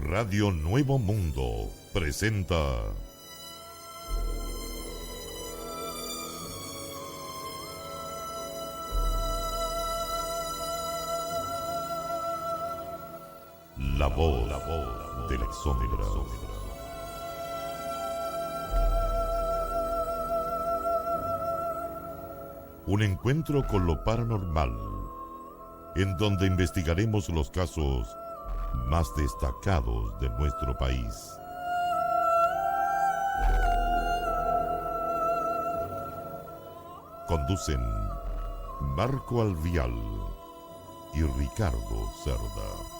Radio Nuevo Mundo presenta La voz de las sombras. Un encuentro con lo paranormal, en donde investigaremos los casos más destacados de nuestro país. Conducen Marco Alvial y Ricardo Cerda.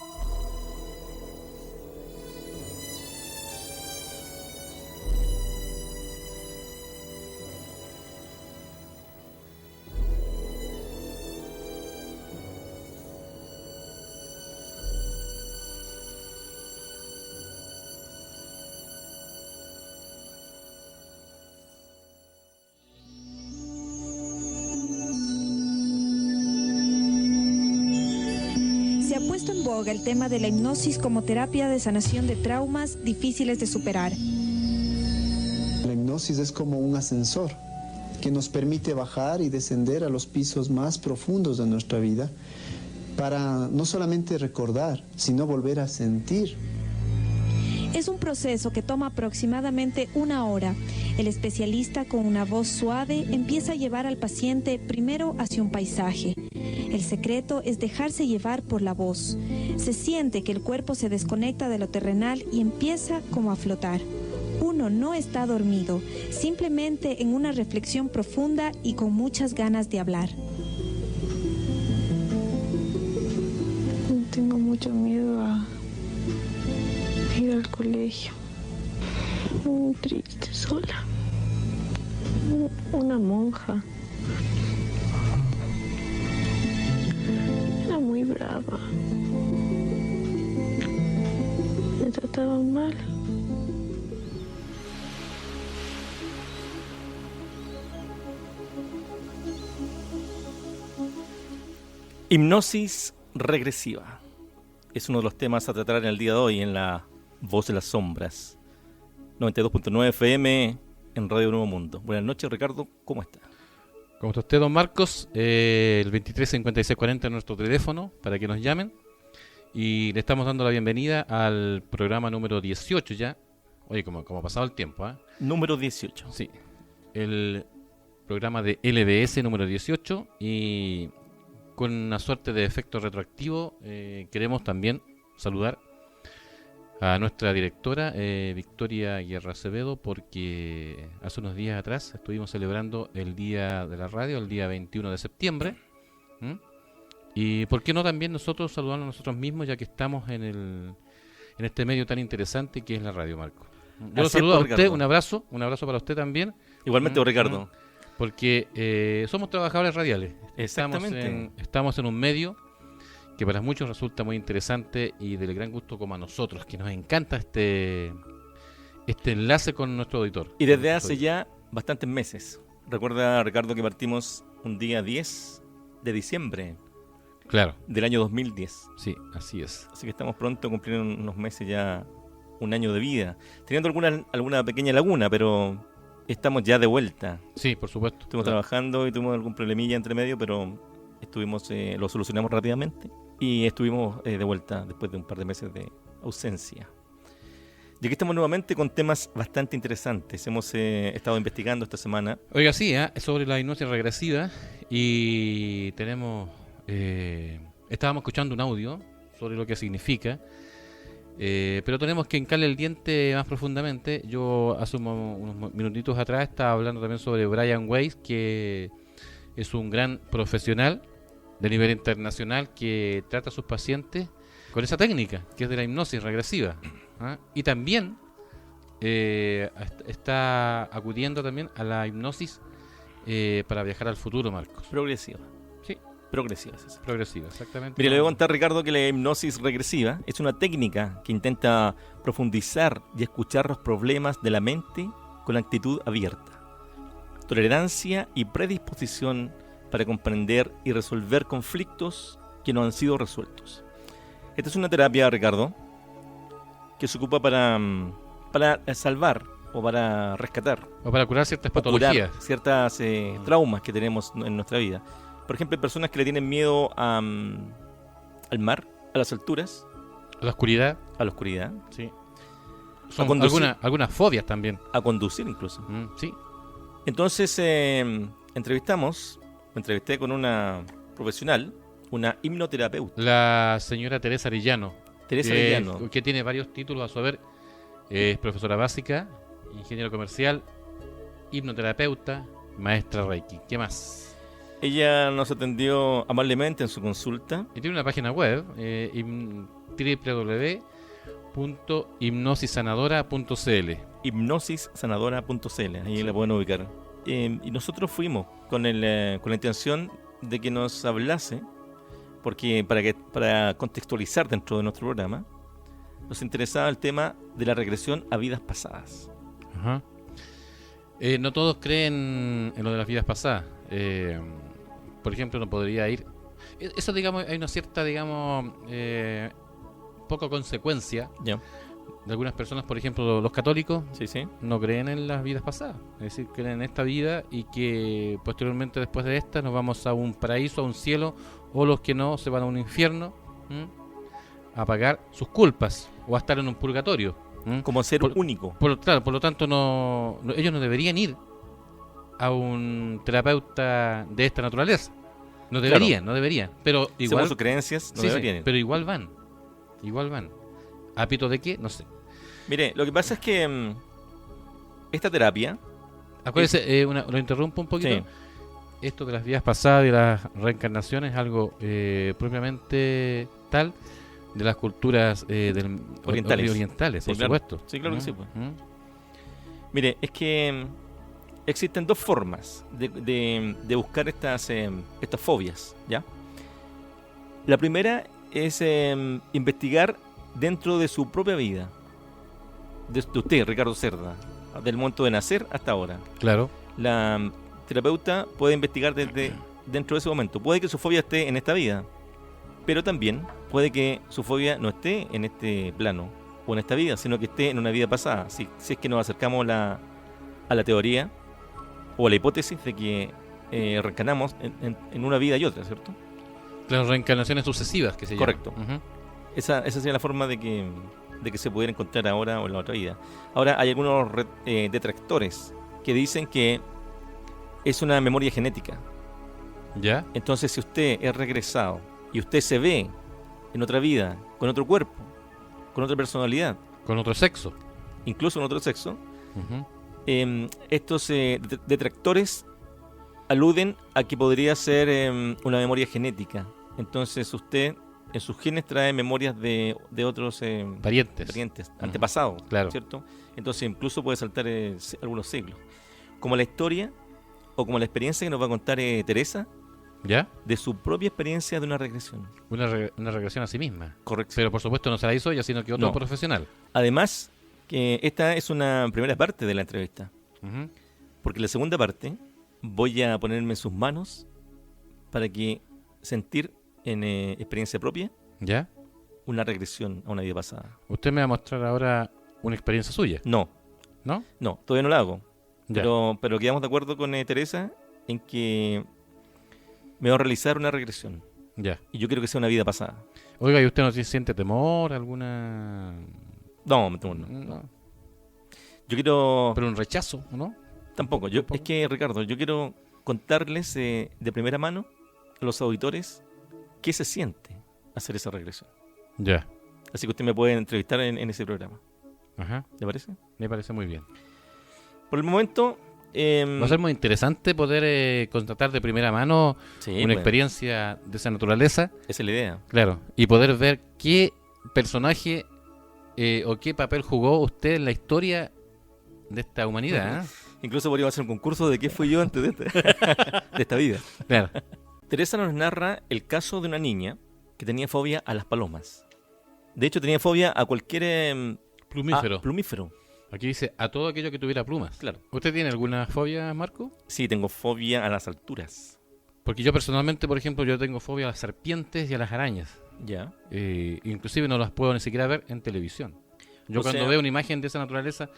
El tema de la hipnosis como terapia de sanación de traumas difíciles de superar. La hipnosis es como un ascensor que nos permite bajar y descender a los pisos más profundos de nuestra vida para no solamente recordar, sino volver a sentir. Es un proceso que toma aproximadamente 1 hora. El especialista, con una voz suave, empieza a llevar al paciente primero hacia un paisaje. El secreto es dejarse llevar por la voz. Se siente que el cuerpo se desconecta de lo terrenal y empieza como a flotar. Uno no está dormido, simplemente en una reflexión profunda y con muchas ganas de hablar. Tengo mucho miedo a ir al colegio. Muy triste, sola. Una monja. Era muy brava. Me trataban mal. Hipnosis regresiva es uno de los temas a tratar en el día de hoy en La Voz de las Sombras. 92.9 FM en Radio Nuevo Mundo. Buenas noches, Ricardo, ¿cómo está? ¿Cómo está usted, don Marcos? El 235640 es nuestro teléfono para que nos llamen. Y le estamos dando la bienvenida al programa número 18 ya. Oye, como ha pasado el tiempo, ¿eh? Número 18. Sí, el programa de LBS número 18. Y con una suerte de efecto retroactivo, queremos también saludar a nuestra directora, Victoria Guerra Acevedo, porque hace unos días atrás estuvimos celebrando el Día de la Radio, el día 21 de septiembre. Y por qué no también nosotros saludarnos a nosotros mismos, ya que estamos en este medio tan interesante que es la radio, Marco. Yo lo saludo a usted, Ricardo. Un abrazo para usted también. Igualmente, Ricardo. Porque somos trabajadores radiales. Exactamente. Estamos en un medio que para muchos resulta muy interesante y del gran gusto como a nosotros, que nos encanta este enlace con nuestro auditor. Y desde hace ya bastantes meses. Recuerda, Ricardo, que partimos un día 10 de diciembre. Claro. Del año 2010. Sí, así es. Así que estamos pronto a cumplir unos meses ya, un año de vida. Teniendo alguna pequeña laguna, pero estamos ya de vuelta. Sí, por supuesto. Estuvimos trabajando y tuvimos algún problemilla entre medio, pero lo solucionamos rápidamente. Y estuvimos de vuelta después de un par de meses de ausencia. Y aquí estamos nuevamente con temas bastante interesantes. Hemos estado investigando esta semana. Oiga, sí, sobre la hipnosis regresiva. Y estábamos escuchando un audio sobre lo que significa. Pero tenemos que hincarle el diente más profundamente. Yo hace unos minutitos atrás estaba hablando también sobre Brian Weiss, que es un gran profesional de nivel internacional que trata a sus pacientes con esa técnica, que es de la hipnosis regresiva. Y también está acudiendo también a la hipnosis para viajar al futuro, Marcos. Progresiva. Sí. Progresiva, es eso. Progresiva, exactamente. Mire, le voy a contar, Ricardo, que la hipnosis regresiva es una técnica que intenta profundizar y escuchar los problemas de la mente con actitud abierta, tolerancia y predisposición para comprender y resolver conflictos que no han sido resueltos. Esta es una terapia, Ricardo, que se ocupa para salvar o para rescatar O para curar ciertas o curar patologías. ciertas traumas que tenemos en nuestra vida. Por ejemplo, hay personas que le tienen miedo al mar, a las alturas, La oscuridad. a la oscuridad, Sí. Son conducir. algunas fobias también. a conducir incluso. Sí. Entonces entrevisté con una profesional, una hipnoterapeuta, La señora Teresa Arellano. Teresa que, Arellano. que tiene varios títulos a su haber. Es profesora básica, ingeniero comercial, hipnoterapeuta, maestra Reiki. ¿Qué más? Ella nos atendió amablemente en su consulta. Y tiene una página web, www.hipnosisanadora.cl. hipnosissanadora.cl, ahí la pueden ubicar. Y nosotros fuimos con la intención de que nos hablase, porque para contextualizar dentro de nuestro programa, nos interesaba el tema de la regresión a vidas pasadas. Ajá. No todos creen en lo de las vidas pasadas. Por ejemplo, no podría ir. Eso, digamos, hay una cierta, digamos, poca consecuencia. Ya, De algunas personas, por ejemplo, los católicos, sí, sí. no creen en las vidas pasadas. Es decir, creen en esta vida y que posteriormente, después de esta, nos vamos a un paraíso, a un cielo, o los que no se van a un infierno, a pagar sus culpas o a estar en un purgatorio. Como ser único. Claro, por lo tanto, ellos no deberían ir a un terapeuta de esta naturaleza. No deberían, no deberían. Pero Según igual, sus creencias, no sí, deberían ir. pero igual van. Igual van. ¿A pito de qué? No sé. Mire, lo que pasa es que esta terapia... Acuérdese, lo interrumpo un poquito. Sí. Esto de las vidas pasadas y las reencarnaciones es algo propiamente tal de las culturas orientales, Sí, por claro. supuesto. Sí, claro que sí, pues. Mire, es que existen dos formas de buscar estas fobias, ¿ya? La primera es investigar dentro de su propia vida, de usted, Ricardo Cerda, del momento de nacer hasta ahora. Claro. La terapeuta puede investigar desde dentro de ese momento. Puede que su fobia esté en esta vida, pero también puede que su fobia no esté en este plano o en esta vida, sino que esté en una vida pasada. Si es que nos acercamos a la teoría o a la hipótesis de que reencarnamos en una vida y otra, ¿cierto? Las reencarnaciones sucesivas que se llaman. Correcto. Esa sería la forma de que se pudiera encontrar ahora o en la otra vida. Ahora, hay algunos detractores que dicen que es una memoria genética. ¿Ya? Entonces, si usted es regresado y usted se ve en otra vida, con otro cuerpo, con otra personalidad, Con otro sexo. incluso con otro sexo, Ujú. estos detractores aluden a que podría ser una memoria genética. Entonces, usted en sus genes trae memorias de otros Parientes. antepasados, Claro. ¿cierto? Entonces, incluso puede saltar algunos siglos. Como la historia o como la experiencia que nos va a contar Teresa ¿Ya? de su propia experiencia de una regresión. Una regresión a sí misma. Correcto. Pero por supuesto no se la hizo ella, sino que otro No. profesional. Además, que esta es una primera parte de la entrevista, Ujú. porque en la segunda parte voy a ponerme en sus manos para que sentir en experiencia propia ¿Ya? una regresión a una vida pasada. Usted me va a mostrar ahora una experiencia suya, No, ¿no? todavía no la hago. Ya. Pero quedamos de acuerdo con Teresa en que me va a realizar una regresión. Ya. Y yo quiero que sea una vida pasada. Oiga, ¿y usted no siente temor? ¿Alguna...? No, no. No. Yo quiero... Pero un rechazo, ¿no? Tampoco. Es que, Ricardo, yo quiero contarles de primera mano a los auditores qué se siente hacer esa regresión. Ya. Así que usted me puede entrevistar en ese programa. Ajá. ¿Le parece? Me parece muy bien. Por el momento... Va a ser muy interesante poder contratar de primera mano sí, una bueno, experiencia de esa naturaleza. esa es la idea. Claro. Y poder ver qué personaje o qué papel jugó usted en la historia de esta humanidad. ¿Eh? Incluso podríamos hacer un concurso de qué fui yo antes de esta vida. Claro. Teresa nos narra el caso de una niña que tenía fobia a las palomas. De hecho, tenía fobia a cualquier Plumífero. plumífero. Aquí dice a todo aquello que tuviera plumas. Claro. ¿Usted tiene alguna fobia, Marco? Sí, tengo fobia a las alturas. Porque yo personalmente, por ejemplo, yo tengo fobia a las serpientes y a las arañas. Ya. Inclusive no las puedo ni siquiera ver en televisión. Yo O cuando sea- veo una imagen de esa naturaleza,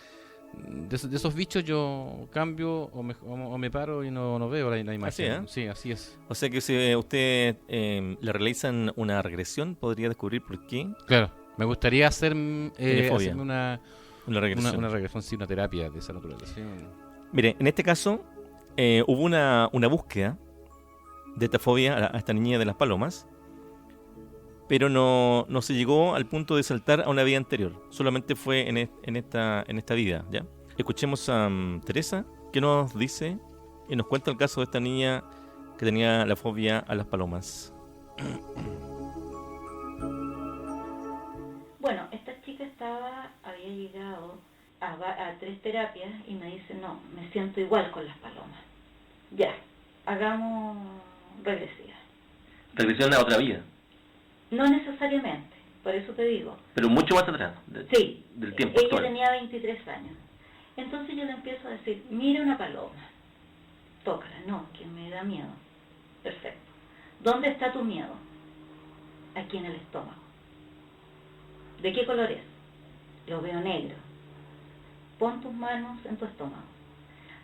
de esos bichos, yo cambio o me paro y no veo la imagen. Así, ¿eh? Sí, así es. O sea que si usted le realizan una regresión, podría descubrir por qué Claro, me gustaría Tiene fobia. hacerme una regresión. una regresión, sí, una terapia de esa naturaleza. Sí. Mire, en este caso hubo una búsqueda de esta fobia a esta niña de las palomas, pero no se llegó al punto de saltar a una vida anterior. Solamente fue en esta vida, ¿ya? Escuchemos a Teresa, que nos dice y nos cuenta el caso de esta niña que tenía la fobia a las palomas. Bueno, esta chica había llegado a 3 terapias y me dice, no, me siento igual con las palomas. Ya, hagamos regresiva. Regresión a otra vida, No necesariamente, por eso te digo. pero mucho más atrás Sí, del tiempo ella actual. tenía 23 años. Entonces yo le empiezo a decir, mira una paloma, tócala, no, que me da miedo. Perfecto. ¿Dónde está tu miedo? Aquí en el estómago. ¿De qué color es? Lo veo negro. Pon tus manos en tu estómago.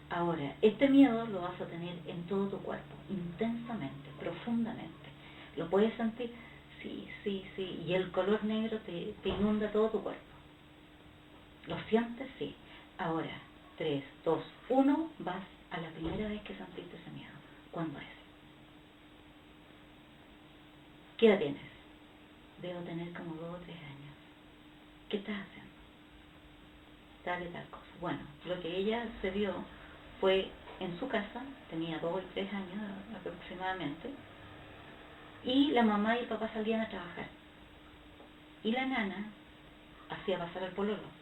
Ahora, este miedo lo vas a tener en todo tu cuerpo, intensamente, profundamente. ¿Lo puedes sentir? Sí, sí, sí. Y el color negro te inunda todo tu cuerpo. ¿Lo sientes? Sí. Ahora, 3, 2, 1, vas a la primera vez que sentiste ese miedo. ¿Cuándo es? ¿Qué edad tienes? Debo tener como 2 o 3 años. ¿Qué estás haciendo? Tal y tal cosa. Bueno, lo que ella se vio fue en su casa, tenía 2 o 3 años aproximadamente, y la mamá y el papá salían a trabajar. Y la nana hacía pasar al pololo.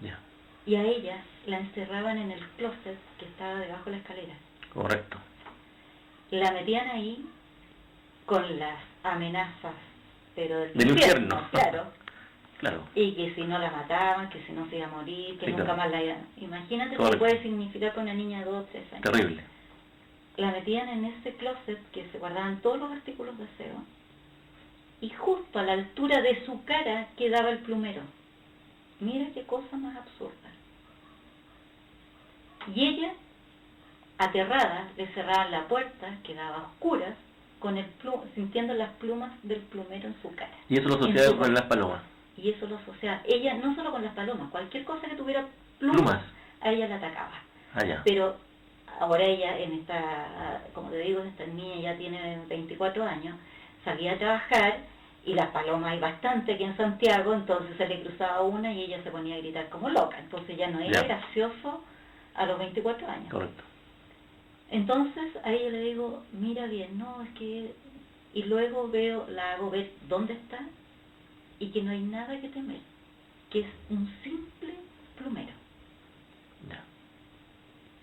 Ya, Y a ella la encerraban en el closet que estaba debajo de la escalera. correcto. La metían ahí con las amenazas, pero Del infierno. claro. Claro, Y que si no la mataban, que si no se iba a morir, que Sí, nunca claro. más la iban. Imagínate lo que Correcto. puede significar para una niña de 2 o 3 años. terrible. La metían en ese closet que se guardaban todos los artículos de aseo. Y justo a la altura de su cara quedaba el plumero. Mira qué cosa más absurda. Y ella, aterrada, le cerraban la puerta, quedaba a oscuras, con sintiendo las plumas del plumero en su cara. Y eso lo En asociaba su con las rostro. palomas. Y eso lo asociaba. Ella, no solo con las palomas, cualquier cosa que tuviera plumas, Plumas. a ella la atacaba. Allá. Pero ahora ella, como te digo, esta niña ya tiene 24 años, salía a trabajar y las palomas hay bastante aquí en Santiago, entonces se le cruzaba una y ella se ponía a gritar como loca. Entonces ya no era Ya. gracioso a los 24 años. Correcto. Entonces a ella le digo, mira bien, no, es que... Y luego la hago ver dónde está y que no hay nada que temer, que es un simple plumero. Ya.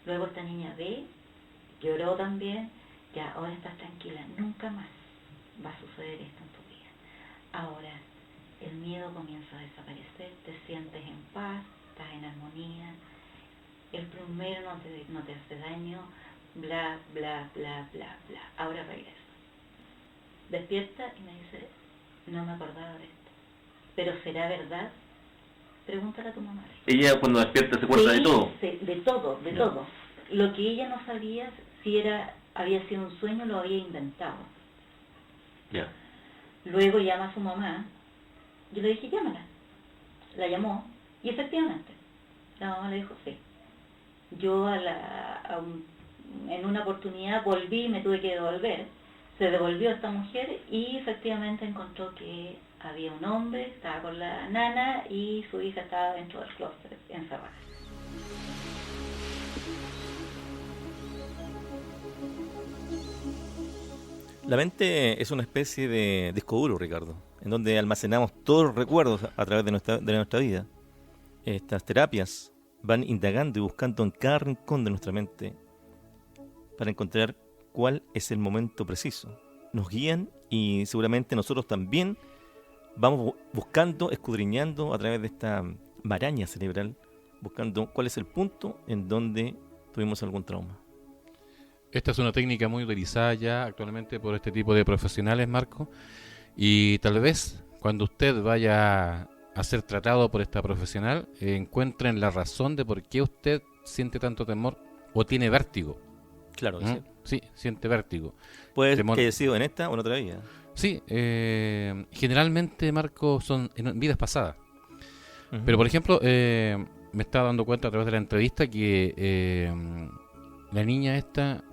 Luego esta niña ve, lloró también, ya, ahora estás tranquila, nunca más va a suceder esto en tu vida. Ahora, el miedo comienza a desaparecer, te sientes en paz, estás en armonía, el plumero no te hace daño, bla, bla, bla, bla, bla. Ahora regresa. Despierta y me dice, no me acordaba de esto. ¿Pero será verdad? Pregúntale a tu mamá. Ella cuando despierta se acuerda de todo. Sí, de todo, de Ya. todo. Lo que ella no sabía si había sido un sueño, lo había inventado. Ya. Luego llama a su mamá. Yo le dije, llámala. La llamó y efectivamente, la mamá le dijo, sí. Yo en una oportunidad volví, me tuve que devolver. Se devolvió esta mujer y efectivamente encontró que había un hombre, estaba con la nana y su hija estaba dentro del closet, encerrada. La mente es una especie de disco duro, Ricardo, en donde almacenamos todos los recuerdos a través de nuestra vida. Estas terapias van indagando y buscando en cada rincón de nuestra mente para encontrar cuál es el momento preciso. Nos guían y seguramente nosotros también vamos buscando, escudriñando a través de esta maraña cerebral, buscando cuál es el punto en donde tuvimos algún trauma. Esta es una técnica muy utilizada ya actualmente por este tipo de profesionales, Marco, y tal vez cuando usted vaya a ser tratado por esta profesional, encuentren la razón de por qué usted siente tanto temor o tiene vértigo. Claro que ¿Mm? sí. Sí, siente vértigo. Puede Temor. que haya sido en esta o en otra vida. Sí, generalmente, Marco, son en vidas pasadas. Ujú. Pero, por ejemplo, me estaba dando cuenta a través de la entrevista que la niña esta,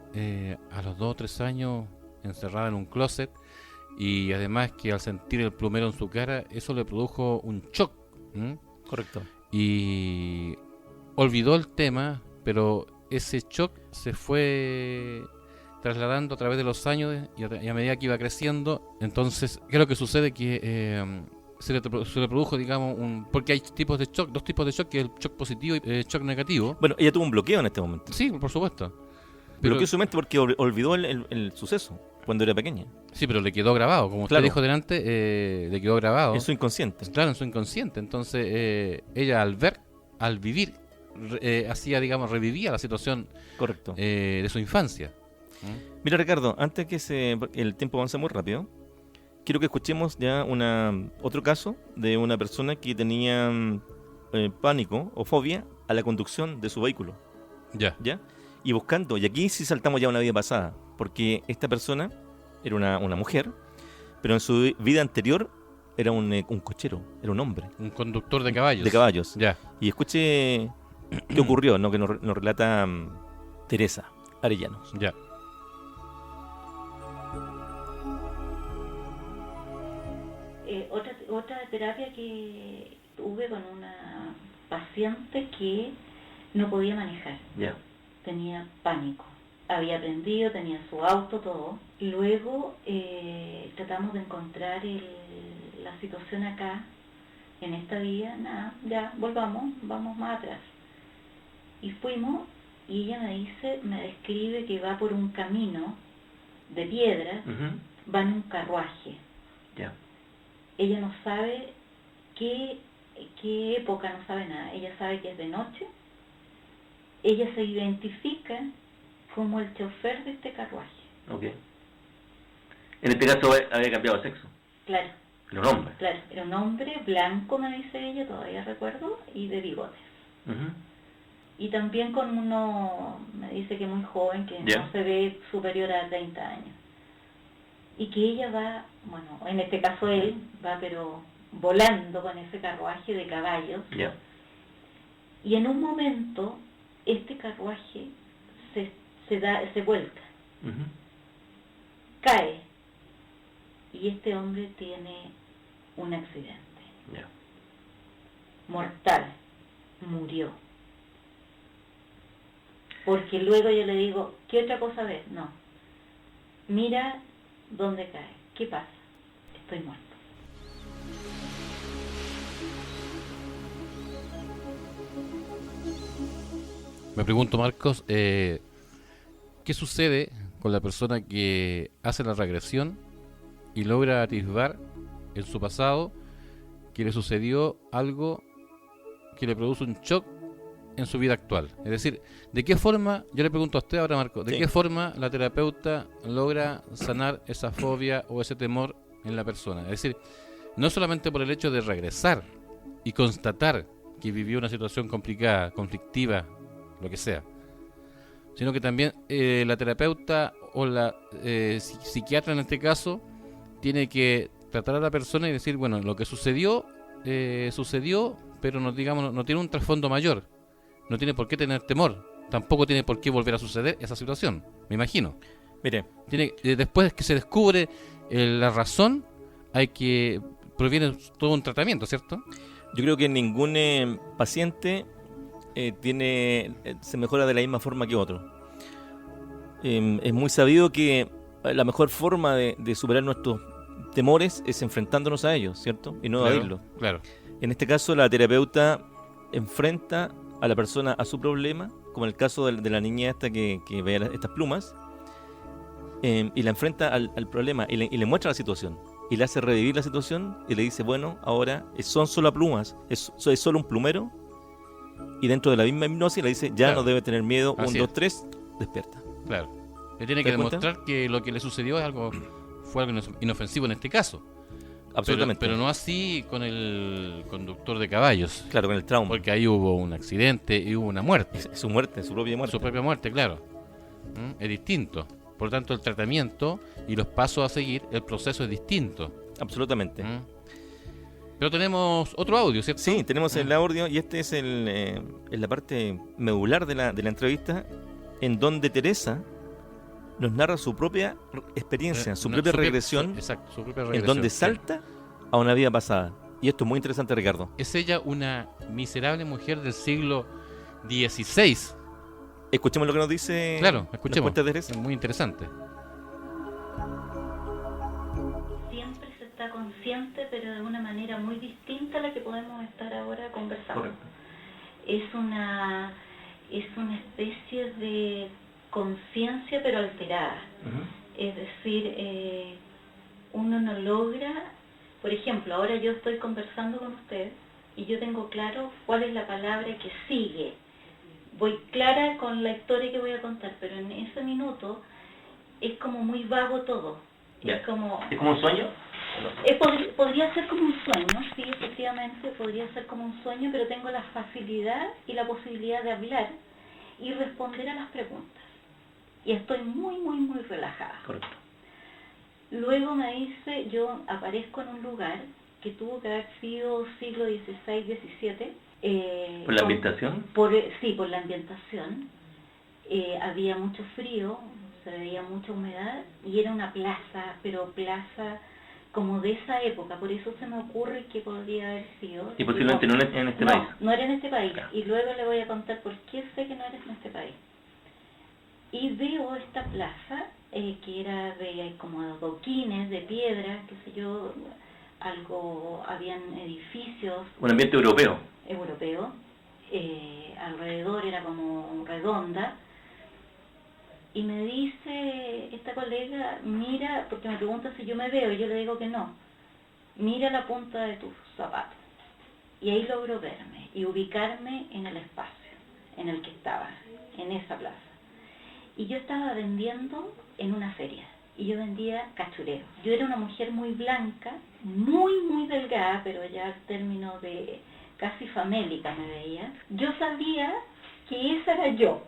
a los 2 o 3 años, encerrada en un closet, y además que al sentir el plumero en su cara, eso le produjo un shock. ¿Mm? Correcto. Y olvidó el tema, pero ese shock se fue trasladando a través de los años y a medida que iba creciendo. Entonces, ¿qué es lo que sucede? Que se le produjo, digamos, porque hay tipos de shock, 2 tipos de shock, que es el shock positivo y el shock negativo. Bueno, ella tuvo un bloqueo en este momento. Sí, por supuesto. Bloqueó su mente porque olvidó el suceso cuando era pequeña. Sí, pero le quedó grabado, como usted Claro. dijo delante, le quedó grabado. En su inconsciente. Claro, en su inconsciente. Entonces, ella al vivir, hacía, digamos, revivía la situación Correcto. de su infancia. Mira, Ricardo, antes que porque el tiempo avanza muy rápido, quiero que escuchemos ya otro caso de una persona que tenía pánico o fobia a la conducción de su vehículo. Ya. ¿Ya? Y buscando, y aquí sí saltamos ya a una vida pasada, porque esta persona era una mujer, pero en su vida anterior era un cochero, era un hombre. Un conductor de caballos. De caballos. Ya. Y escuche qué ocurrió, ¿no? Que nos relata Teresa Arellanos. Ya. Otra terapia que tuve con una paciente que no podía manejar. Ya. Tenía pánico. Había aprendido, tenía su auto, todo. Luego tratamos de encontrar la situación acá, en esta vía. Nada, ya, vamos más atrás. Y fuimos, y ella me describe que va por un camino de piedras, Ujú. va en un carruaje. Ya. Ella no sabe qué época, no sabe nada. Ella sabe que es de noche. Ella se identifica como el chofer de este carruaje. Ok. En este caso había cambiado de sexo. Claro, Era un hombre. claro. Era un hombre blanco, me dice ella, todavía recuerdo, y de bigotes. Ujú. Y también con uno, me dice que muy joven, que Ya. no se ve superior a 30 años. Y que ella va, bueno, en este caso él, va pero volando con ese carruaje de caballos. Ya. Y en un momento, este carruaje se vuelca, Ujú. cae. Y este hombre tiene un accidente Ya. mortal, murió. Porque luego yo le digo, ¿qué otra cosa ves? No. Mira dónde cae. ¿Qué pasa? Estoy muerto. Me pregunto, Marcos, ¿qué sucede con la persona que hace la regresión y logra atisbar en su pasado que le sucedió algo que le produce un shock en su vida actual? Es decir, ¿de qué forma, yo le pregunto a usted ahora, Marco, ¿de Sí. qué forma la terapeuta logra sanar esa fobia o ese temor en la persona? Es decir, no solamente por el hecho de regresar y constatar que vivió una situación complicada, conflictiva, lo que sea, sino que también la terapeuta o la psiquiatra en este caso tiene que tratar a la persona y decir, bueno, lo que sucedió, pero no tiene un trasfondo mayor, no tiene por qué tener temor, tampoco tiene por qué volver a suceder esa situación, me imagino. Mire, Después que se descubre la razón, proviene todo un tratamiento, ¿cierto? yo creo que ningún paciente se mejora de la misma forma que otro. Es muy sabido que la mejor forma de superar nuestros temores es enfrentándonos a ellos, ¿cierto? Y no evadirlos. Claro. En este caso, la terapeuta enfrenta a la persona a su problema, como en el caso de la niña esta que ve estas plumas, y la enfrenta al problema y le muestra la situación. Y le hace revivir la situación y le dice, bueno, ahora son solo plumas, es solo un plumero. Y dentro de la misma hipnosis le dice, ya Claro. no debe tener miedo, Así 1, es. 2, 3, despierta. Claro. Le tiene ¿Te que das cuenta? demostrar que lo que le sucedió fue algo inofensivo en este caso. Absolutamente. Pero no así con el conductor de caballos. Claro, con el trauma. Porque ahí hubo un accidente y hubo una muerte. Su muerte, su propia muerte. Su propia muerte, claro. Es distinto. Por lo tanto, el tratamiento y los pasos a seguir, el proceso es distinto. Absolutamente. Pero tenemos otro audio, ¿cierto? Sí, tenemos el audio y este es la parte medular de la entrevista, en donde Teresa nos narra su propia experiencia, su propia regresión, exacto, su propia en donde salta a una vida pasada. Y esto es muy interesante, Ricardo. Es ella una miserable mujer del siglo XVI. Escuchemos lo que nos dice. Claro, escuchemos. Teresa. Es muy interesante. Siempre se está consciente, pero de una manera muy distinta a la que podemos estar ahora conversando. Correcto. Es una especie de conciencia, pero alterada. Es decir, uno no logra, por ejemplo, ahora yo estoy conversando con usted y yo tengo claro cuál es la palabra que sigue. Voy clara con la historia que voy a contar, pero en ese minuto es como muy vago todo. ¿Es como un sueño? Podría ser como un sueño, sí, efectivamente, podría ser como un sueño, pero tengo la facilidad y la posibilidad de hablar y responder a las preguntas. Y estoy muy, muy, muy relajada. Correcto. Luego me dice, yo aparezco en un lugar que tuvo que haber sido siglo XVI, XVII. ¿Por la ambientación? Sí, por la ambientación. Había mucho frío, se veía mucha humedad y era una plaza, pero plaza como de esa época, por eso se me ocurre que podría haber sido. Y posiblemente no en este país. No era en este país, Claro. Y luego le voy a contar por qué sé que no era en este país. Y veo esta plaza que era de como adoquines, de piedra, qué sé yo, habían edificios. Un ambiente europeo. Alrededor era como redonda. Y me dice esta colega, mira, porque me pregunta si yo me veo, y yo le digo que no. Mira la punta de tus zapatos. Y ahí logro verme y ubicarme en el espacio en el que estaba, en esa plaza. Y yo estaba vendiendo en una feria, y yo vendía cachureo. Yo era una mujer muy blanca, muy, muy delgada, pero ya al término de casi famélica me veía. Yo sabía que esa era yo,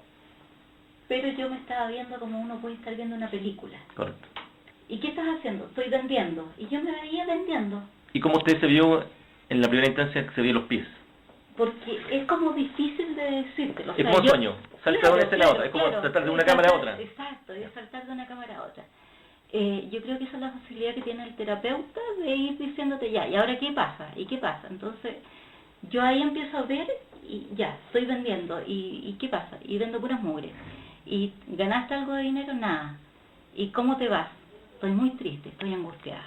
pero yo me estaba viendo como uno puede estar viendo una película. Correcto. ¿Y qué estás haciendo? Estoy vendiendo. Y yo me veía vendiendo. ¿Y cómo usted se vio en la primera instancia que se vio los pies? Porque es como difícil de decírtelo. Es como un sueño, salta de una escena a otra, es como saltar de una cámara a otra. Exacto, es saltar de una cámara a otra. Yo creo que esa es la facilidad que tiene el terapeuta de ir diciéndote ya, ¿y ahora qué pasa? ¿Y qué pasa? Entonces, yo ahí empiezo a ver y ya, estoy vendiendo. ¿Y qué pasa? Y vendo puras mugres. ¿Y ganaste algo de dinero? Nada. ¿Y cómo te vas? Estoy muy triste, estoy angustiada.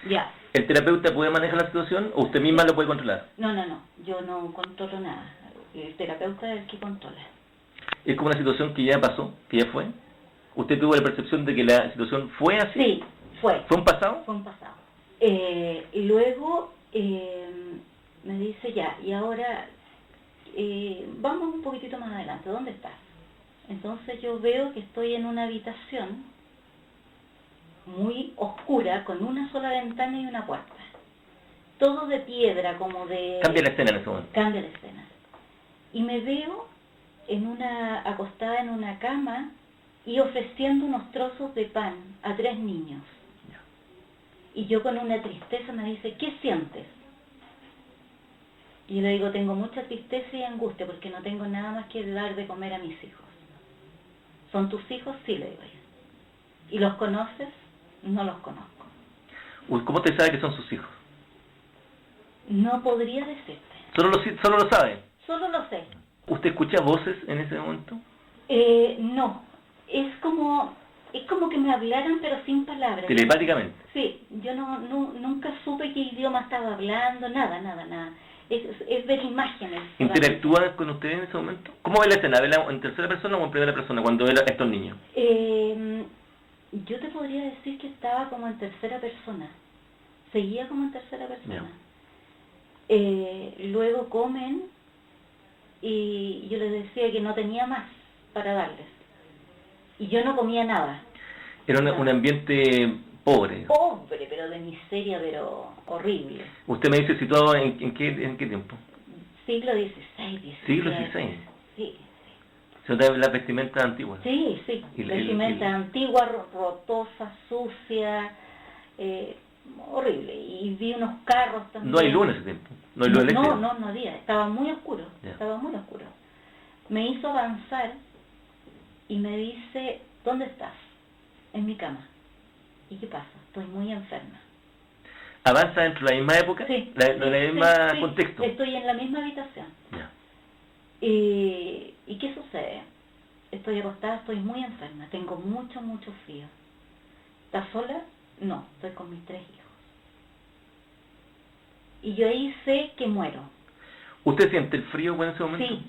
Ya. ¿El terapeuta puede manejar la situación o usted misma lo puede controlar? No, yo no controlo nada. El terapeuta es el que controla. ¿Es como una situación que ya pasó, que ya fue? ¿Usted tuvo la percepción de que la situación fue así? Sí, fue. ¿Fue un pasado? Fue un pasado. Y luego me dice ya, y ahora vamos un poquitito más adelante, ¿dónde estás? Entonces yo veo que estoy en una habitación muy oscura, con una sola ventana y una puerta. Todo de piedra, como de... Cambia la escena en ese momento. Cambia la escena. Y me veo acostada en una cama y ofreciendo unos trozos de pan a 3 niños. Y yo con una tristeza me dice, ¿qué sientes? Y yo le digo, tengo mucha tristeza y angustia porque no tengo nada más que dar de comer a mis hijos. ¿Son tus hijos? Sí, le digo yo. ¿Y los conoces? No los conozco. ¿Cómo usted sabe que son sus hijos? No podría decirte. ¿Solo lo sabe? Solo lo sé. ¿Usted escucha voces en ese momento? No. Es como que me hablaran pero sin palabras. ¿Telepáticamente? Sí. Yo nunca supe qué idioma estaba hablando, nada. Es ver imágenes. ¿Interactúa con usted en ese momento? ¿Cómo ve la escena? ¿Ve en tercera persona o en primera persona cuando ve a estos niños? Yo te podría decir que estaba como en tercera persona. Seguía como en tercera persona. Luego comen y yo les decía que no tenía más para darles. Y yo no comía nada. ¿Era un ambiente Pobre. Pobre, pero de miseria, pero horrible. Usted me dice situado en qué tiempo. Siglo XVI. Siglo XVI. Sí. Se nota la vestimenta antigua. Sí. Vestimenta antigua, rotosa, sucia, horrible. Y vi unos carros también. No hay luz en ese tiempo. No hay luz eléctrica. No había. Estaba muy oscuro. Me hizo avanzar y me dice, ¿dónde estás? En mi cama. ¿Y qué pasa? Estoy muy enferma. ¿Avanza dentro de la misma época? Sí. ¿La misma contexto? Estoy en la misma habitación. Ya. ¿Y qué sucede? Estoy acostada, estoy muy enferma, tengo mucho frío. ¿Estás sola? No, estoy con mis 3 hijos. Y yo ahí sé que muero. ¿Usted siente el frío en ese momento? Sí,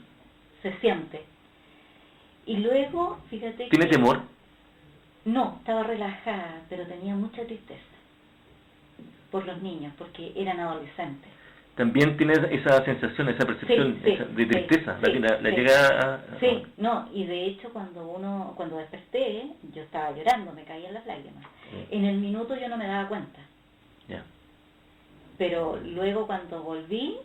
se siente. Y luego, fíjate ¿Tiene temor? No, estaba relajada, pero tenía mucha tristeza por los niños, porque eran adolescentes. También tiene esa sensación, esa percepción de tristeza. La llega a... Sí, no, y de hecho cuando desperté, yo estaba llorando, me caían las lágrimas. Sí. En el minuto yo no me daba cuenta. Ya. Pero luego cuando volví,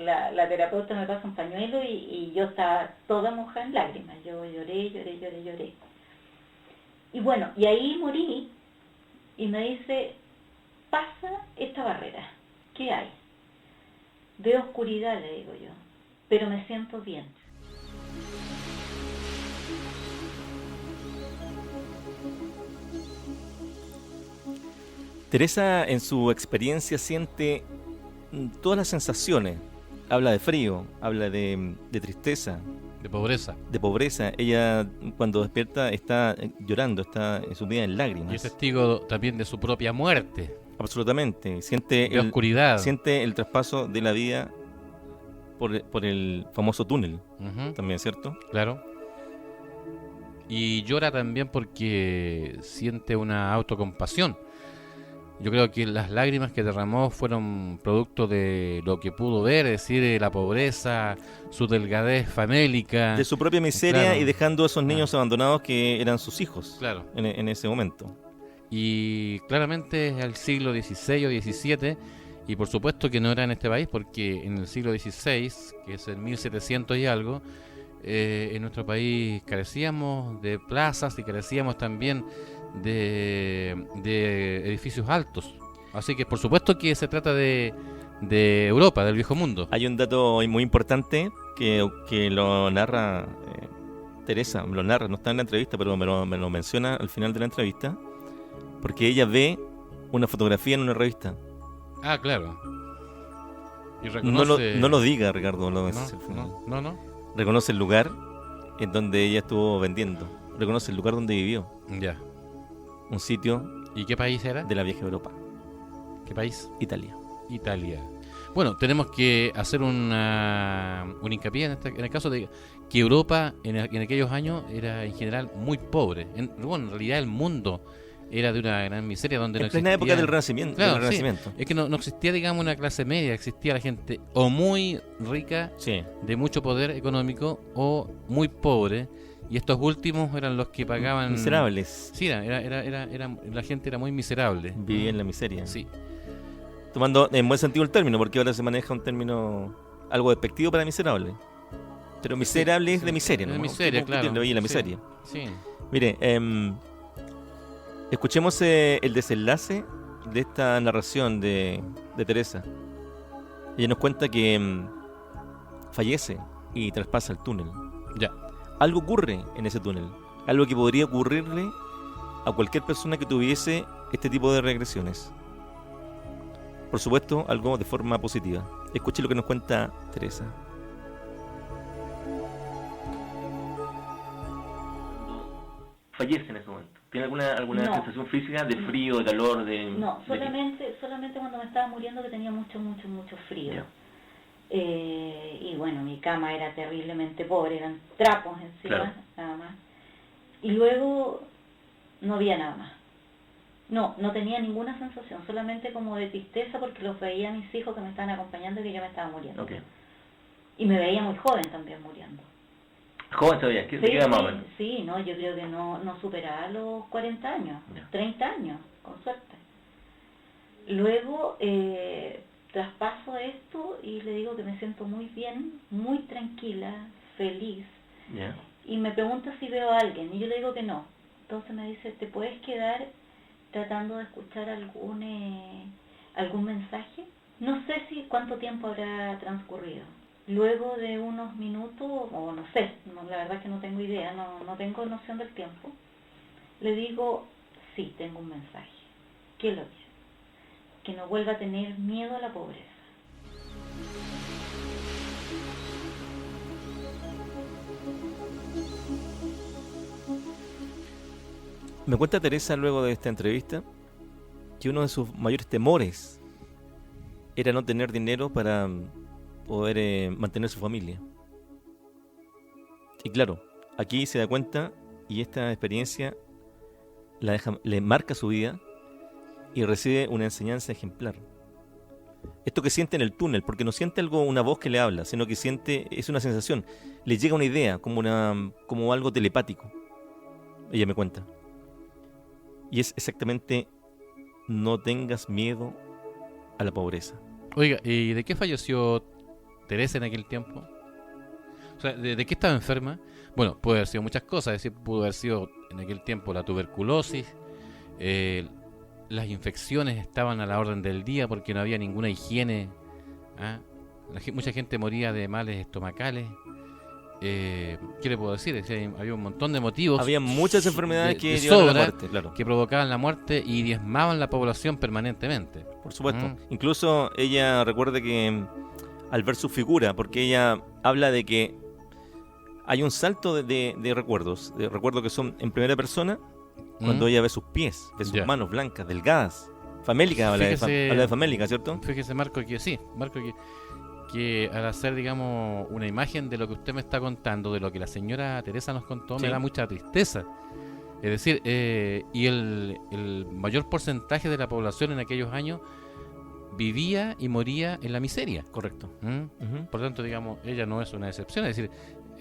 la terapeuta me pasó un pañuelo y yo estaba toda mojada en lágrimas. Yo lloré. Y bueno, y ahí morí y me dice, pasa esta barrera. ¿Qué hay? Veo oscuridad, le digo yo, pero me siento bien. Teresa, en su experiencia, siente todas las sensaciones. Habla de frío, habla de tristeza, de pobreza. Ella, cuando despierta, está llorando, está sumida en lágrimas. Y es testigo también de su propia muerte. Absolutamente. Siente la oscuridad. Siente el traspaso de la vida por el famoso túnel. También, ¿cierto? Claro. Y llora también porque siente una autocompasión. Yo creo que las lágrimas que derramó fueron producto de lo que pudo ver, es decir, la pobreza, su delgadez famélica. De su propia miseria, claro. Y dejando a esos niños abandonados que eran sus hijos, claro, en ese momento. Y claramente es el siglo XVI o XVII, y por supuesto que no era en este país, porque en el siglo XVI, que es el 1700 y algo, en nuestro país carecíamos de plazas y carecíamos también de edificios altos. Así que por supuesto que se trata de Europa, del viejo mundo. Hay un dato muy importante que lo narra Teresa, lo narra, no está en la entrevista, pero me lo menciona al final de la entrevista, porque ella ve una fotografía en una revista. Ah, claro. Y reconoce... no lo diga, Ricardo. No. Reconoce el lugar en donde ella estuvo vendiendo. Reconoce el lugar donde vivió. Ya. Un sitio. ¿Y qué país era? De la vieja Europa. ¿Qué país? Italia. Bueno, tenemos que hacer un hincapié en el caso de que Europa en aquellos años era en general muy pobre. En realidad el mundo era de una gran miseria donde no existía... En la época del Renacimiento. Claro, del Renacimiento. Sí. Es que no existía, digamos, una clase media. Existía la gente o muy rica, sí, de mucho poder económico, o muy pobre. Y estos últimos eran los que pagaban... Miserables. Sí, la gente era muy miserable. Vivía en la miseria. Sí. Tomando en buen sentido el término, porque ahora se maneja un término algo despectivo para miserable. Pero miserable es de miseria, ¿no? De miseria, claro. Oye, la miseria. Sí. Mire, escuchemos el desenlace de esta narración de Teresa. Ella nos cuenta que fallece y traspasa el túnel. Ya. Algo ocurre en ese túnel, algo que podría ocurrirle a cualquier persona que tuviese este tipo de regresiones. Por supuesto, algo de forma positiva. Escuche lo que nos cuenta Teresa. Fallece en ese momento. ¿Tiene alguna sensación física de frío, de calor? No, solamente cuando me estaba muriendo, que tenía mucho frío. Yeah. Y bueno, mi cama era terriblemente pobre, eran trapos encima, claro, nada más. Y luego no había nada más. No tenía ninguna sensación, solamente como de tristeza porque los veía a mis hijos que me estaban acompañando y que yo me estaba muriendo. Okay. Y me veía muy joven también muriendo. Joven todavía, ¿qué se queda más o menos? Sí, no, yo creo que no superaba los 40 años, Ya. 30 años, con suerte. Luego traspaso esto y le digo que me siento muy bien, muy tranquila, feliz. Ya. Y me pregunta si veo a alguien, y yo le digo que no. Entonces me dice, ¿te puedes quedar tratando de escuchar algún mensaje? No sé si cuánto tiempo habrá transcurrido. Luego de unos minutos, o no sé, la verdad es que no tengo idea, no tengo noción del tiempo, le digo, sí, tengo un mensaje. ¿Qué lo dice? Que no vuelva a tener miedo a la pobreza. Me cuenta Teresa luego de esta entrevista que uno de sus mayores temores era no tener dinero para poder mantener su familia. Y claro, aquí se da cuenta y esta experiencia le marca su vida y recibe una enseñanza ejemplar. Esto que siente en el túnel, porque no siente una voz que le habla, sino que es una sensación, le llega una idea, como algo telepático. Ella me cuenta. Y es exactamente, no tengas miedo a la pobreza. Oiga, ¿y de qué falleció Teresa en aquel tiempo? O sea, ¿de qué estaba enferma? Bueno, puede haber sido muchas cosas, es decir, pudo haber sido en aquel tiempo la tuberculosis, las infecciones estaban a la orden del día porque no había ninguna higiene, ¿ah? Mucha gente moría de males estomacales. ¿Qué le puedo decir? Es decir, había un montón de motivos. Había muchas enfermedades de que llevaban a la sobra, muerte, claro. que provocaban la muerte y diezmaban la población permanentemente. Por supuesto. Incluso ella recuerda que al ver su figura, porque ella habla de que hay un salto de recuerdos que son en primera persona, cuando ella ve sus pies, ve sus manos blancas, delgadas. Famélica, habla de famélica, ¿cierto? Fíjese, Marco, que al hacer, digamos, una imagen de lo que usted me está contando, de lo que la señora Teresa nos contó, me da mucha tristeza. Es decir, y el mayor porcentaje de la población en aquellos años vivía y moría en la miseria. Correcto. Por tanto, digamos, ella no es una excepción, es decir,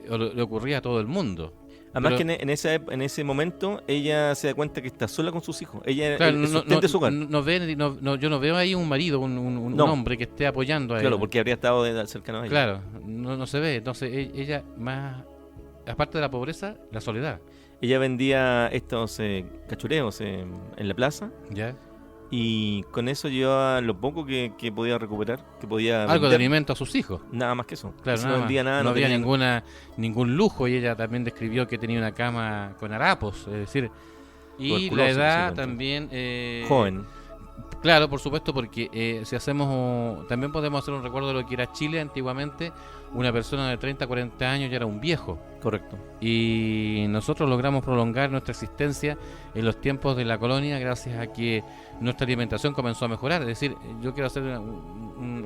le ocurría a todo el mundo. Además que en ese momento ella se da cuenta que está sola con sus hijos. Ella claro, sustenta su hogar. Yo no veo ahí un marido, un hombre que esté apoyando a ella. Claro, porque habría estado cercano a ella. Claro, no se ve. Entonces ella más, aparte de la pobreza, la soledad. Ella vendía estos cachureos en la plaza. Ya. Y con eso llevaba lo poco que podía recuperar, que podía algo vender. de alimento a sus hijos. Nada más que eso. Claro, no vendía nada. No había ningún lujo, y ella también describió que tenía una cama con harapos, es decir, y la edad también joven. Claro, por supuesto, porque si hacemos también podemos hacer un recuerdo de lo que era Chile antiguamente. Una persona de 30, 40 años ya era un viejo. Correcto. Y nosotros logramos prolongar nuestra existencia en los tiempos de la colonia gracias a que nuestra alimentación comenzó a mejorar. Es decir, yo quiero hacer un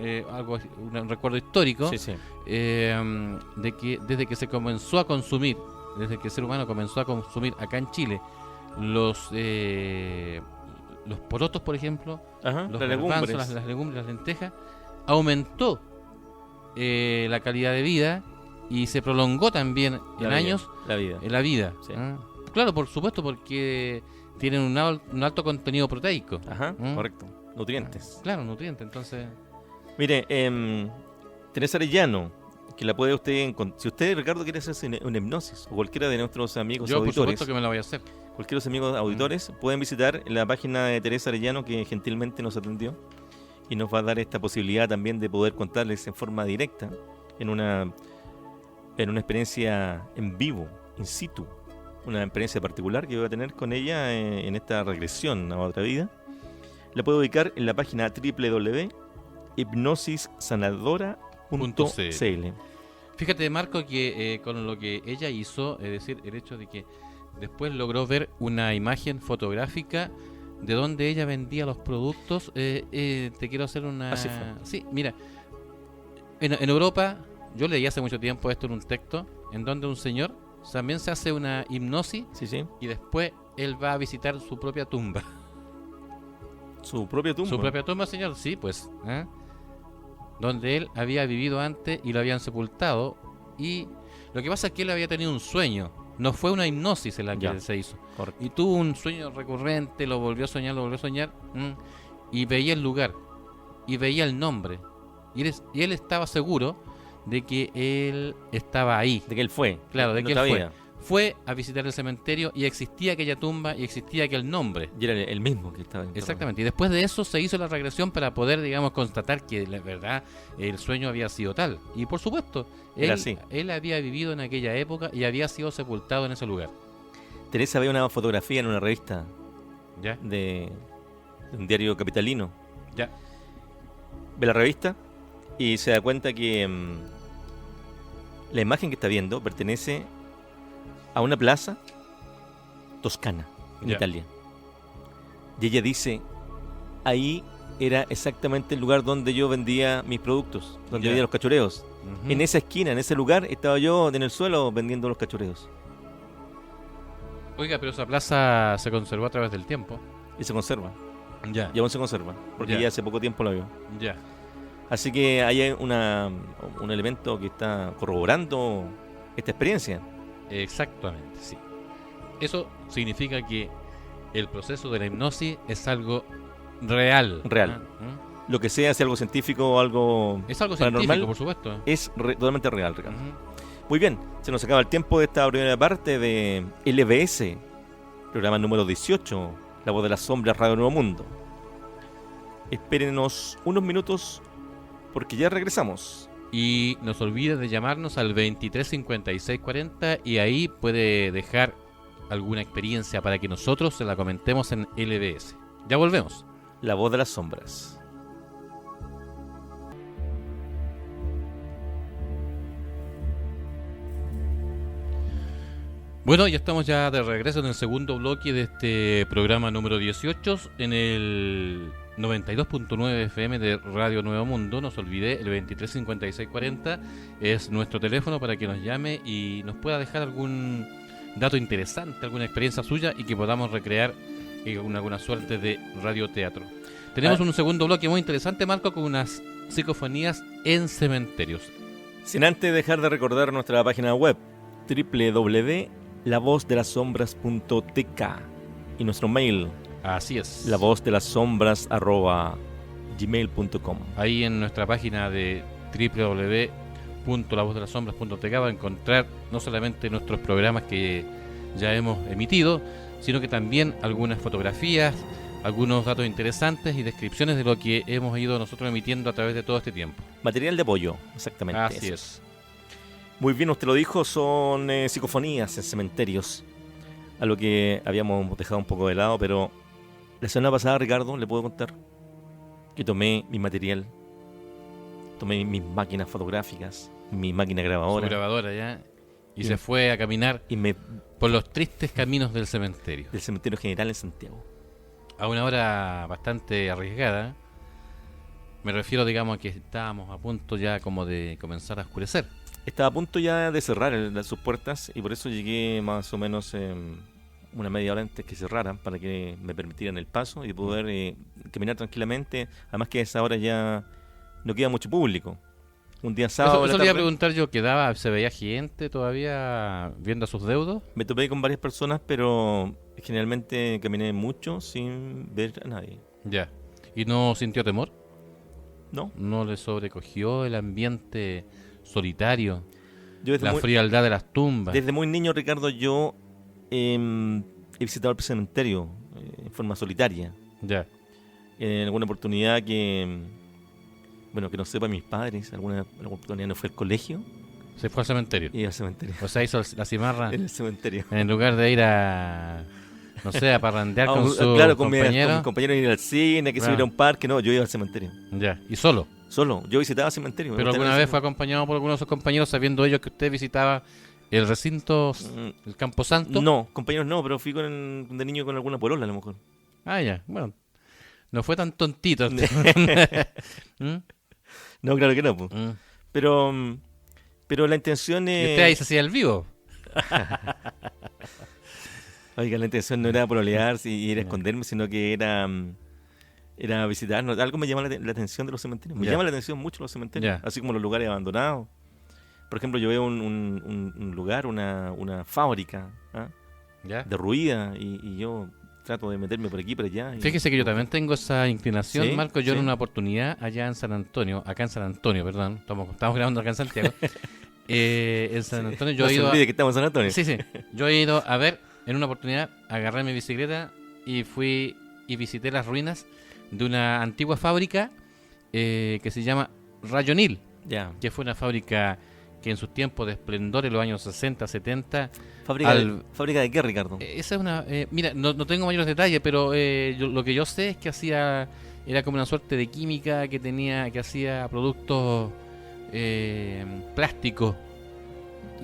recuerdo histórico de que desde que se comenzó a consumir, desde que el ser humano comenzó a consumir acá en Chile los porotos, por ejemplo, los garbanzos, las legumbres, las lentejas, aumentó la calidad de vida y se prolongó también la vida. Sí. Claro, por supuesto, porque tienen un alto contenido proteico. Correcto. Nutrientes. Claro, nutrientes, entonces... Mire, Teresa Arellano, que la puede usted encontrar. Si usted, Ricardo, quiere hacerse una hipnosis, o cualquiera de nuestros amigos auditores... Yo, por supuesto que me la voy a hacer. Cualquiera de los amigos auditores pueden visitar la página de Teresa Arellano, que gentilmente nos atendió y nos va a dar esta posibilidad también de poder contarles en forma directa, en una experiencia en vivo, in situ, una experiencia particular que voy a tener con ella en esta regresión a otra vida. La puedo ubicar en la página www.hipnosissanadora.cl. Fíjate, Marco, que con lo que ella hizo, es decir, el hecho de que después logró ver una imagen fotográfica de donde ella vendía los productos. Te quiero hacer una... Así fue. Sí, mira, en Europa, yo leí hace mucho tiempo esto en un texto, en donde un señor también se hace una hipnosis, y después él va a visitar su propia tumba. ¿Su propia tumba? Su propia tumba, señor, sí, pues. Donde él había vivido antes y lo habían sepultado, y lo que pasa es que él había tenido un sueño, no fue una hipnosis en la que Ya. él se hizo. Correcto. Y tuvo un sueño recurrente, lo volvió a soñar, y veía el lugar, y veía el nombre. Y él estaba seguro de que él estaba ahí. De que él fue. Claro, de No que él sabía. fue a visitar el cementerio y existía aquella tumba y existía aquel nombre. Y era el mismo que estaba enterrado. Exactamente. Y después de eso se hizo la regresión para poder, digamos, constatar que la verdad el sueño había sido tal. Y por supuesto, Era así. él había vivido en aquella época y había sido sepultado en ese lugar. Teresa ve una fotografía en una revista ¿Ya? de un diario capitalino. Ya. Ve la revista y se da cuenta que la imagen que está viendo pertenece a una plaza toscana, en Ya. Italia. Y ella dice, ahí era exactamente el lugar donde yo vendía mis productos, donde Ya. vendía los cachureos. Ujú. En esa esquina, en ese lugar, estaba yo en el suelo vendiendo los cachureos. Oiga, pero esa plaza se conservó a través del tiempo. Y se conserva. Ya. Y aún se conserva, porque Ya. ya hace poco tiempo la vio. Ya. Así que hay un elemento que está corroborando esta experiencia. Exactamente, sí. Eso significa que el proceso de la hipnosis es algo real. Real. ¿Ah? Lo que sea, si algo científico o algo Es algo paranormal, científico, por supuesto. es totalmente real, Ricardo. Ujú. Muy bien, se nos acaba el tiempo de esta primera parte de LBS, programa número 18, La Voz de las Sombras, Radio Nuevo Mundo. Espérenos unos minutos porque ya regresamos. Y no se olvide de llamarnos al 235640 y ahí puede dejar alguna experiencia para que nosotros se la comentemos en LBS. Ya volvemos. La Voz de las Sombras. Bueno, ya estamos ya de regreso en el segundo bloque de este programa número 18 en el 92.9 FM de Radio Nuevo Mundo. No se olvide, el 235640 es nuestro teléfono para que nos llame y nos pueda dejar algún dato interesante, alguna experiencia suya y que podamos recrear con alguna suerte de radioteatro. Tenemos un segundo bloque muy interesante, Marco, con unas psicofonías en cementerios. Sin antes dejar de recordar nuestra página web www.lavozdelassombras.tk y nuestro mail Así es. lavozdelassombras@gmail.com. Ahí en nuestra página de www.lavozdelassombras.tk va a encontrar no solamente nuestros programas que ya hemos emitido, sino que también algunas fotografías, algunos datos interesantes y descripciones de lo que hemos ido nosotros emitiendo a través de todo este tiempo. Material de apoyo, exactamente. Así eso. es. Muy bien, usted lo dijo, son psicofonías en cementerios, a lo que habíamos dejado un poco de lado, pero la semana pasada, Ricardo, le puedo contar que tomé mi material, tomé mis máquinas fotográficas, mi máquina Su grabadora, grabadora ya. Y Y- se fue a caminar y me por los tristes caminos del cementerio. del cementerio general en Santiago. A una hora bastante arriesgada. Me refiero, digamos, a que estábamos a punto ya como de comenzar a oscurecer. Estaba a punto ya de cerrar sus puertas y por eso llegué más o menos una media hora antes que cerraran para que me permitieran el paso y poder caminar tranquilamente. Además que a esa hora ya no queda mucho público. Un día sábado Eso de le la iba a tarde, preguntar yo, ¿se veía gente todavía viendo a sus deudos? me topé con varias personas, pero generalmente caminé mucho sin ver a nadie. Ya. ¿Y no sintió temor? ¿No? ¿No le sobrecogió el ambiente solitario? Yo La frialdad de las tumbas. desde muy niño, Ricardo, yo he visitado el cementerio en forma solitaria. Ya. En alguna oportunidad que no sepa mis padres, alguna oportunidad no fue al colegio Se fue al cementerio. y al cementerio. O sea, hizo la cimarra En el cementerio. en lugar de ir a, no sé, a parrandear con su con mis compañero. compañeros ir al cine, que Claro. subir a un parque. No, yo iba al cementerio. Ya. Y solo. Solo, yo visitaba el cementerio. Pero alguna vez fue acompañado por algunos de sus compañeros, sabiendo ellos que usted visitaba el recinto, el Camposanto. No, compañeros no, pero fui de niño con alguna polola a lo mejor. Ah, ya. Bueno, no fue tan tontito. ¿Mm? No, claro que no. Po. ¿Mm? Pero la intención Y es... usted ahí se hacía el vivo. Oiga, la intención no era pololear y ir a esconderme, sino que era visitarnos. Algo me llama la atención de los cementerios. Me Ya. llama la atención mucho los cementerios, Ya. así como los lugares abandonados. por ejemplo, yo veo un lugar, una fábrica ¿Ya? derruida y yo trato de meterme por aquí, por allá. Fíjese que yo también tengo esa inclinación, Sí, Marco. Yo sí. en una oportunidad acá en San Antonio, perdón, estamos grabando acá en Santiago. En San Antonio yo no he se ido olvide que estamos en San Antonio. Sí, yo he ido a ver, en una oportunidad, agarré mi bicicleta y fui y visité las ruinas de una antigua fábrica que se llama Rayonil, Ya. que fue una fábrica que en sus tiempos de esplendor, en los años 60, 70... ¿Fábrica de qué, Ricardo? Esa es una... mira, no tengo mayores detalles, pero lo que yo sé es que era como una suerte de química que hacía productos plásticos.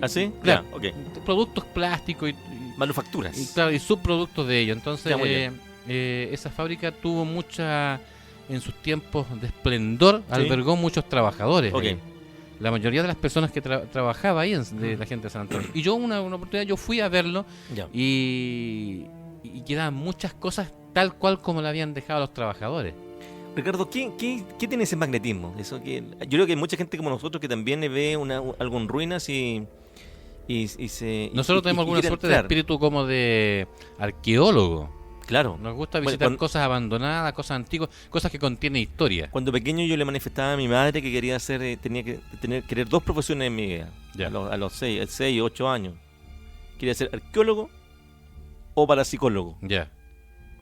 ¿Ah, sí? Claro, Ya, ok. productos plásticos y Manufacturas. claro, y subproductos de ello. Entonces, Ya, muy bien. esa fábrica tuvo en sus tiempos de esplendor, albergó muchos trabajadores. Ok. Ahí. La mayoría de las personas que trabajaba ahí, de la gente de San Antonio. Y yo una oportunidad, yo fui a verlo Ya. y quedaban muchas cosas tal cual como la habían dejado los trabajadores. Ricardo, ¿qué tiene ese magnetismo? Yo creo que hay mucha gente como nosotros que también ve algo en ruinas y se... Nosotros tenemos alguna quiere suerte de entrar. espíritu como de arqueólogo. Claro. Nos gusta Bueno, visitar cosas abandonadas, cosas antiguas, cosas que contienen historia. Cuando pequeño yo le manifestaba a mi madre que quería querer dos profesiones en mi vida. Ya. A los 6, 8 años. Quería ser arqueólogo o parapsicólogo. Ya.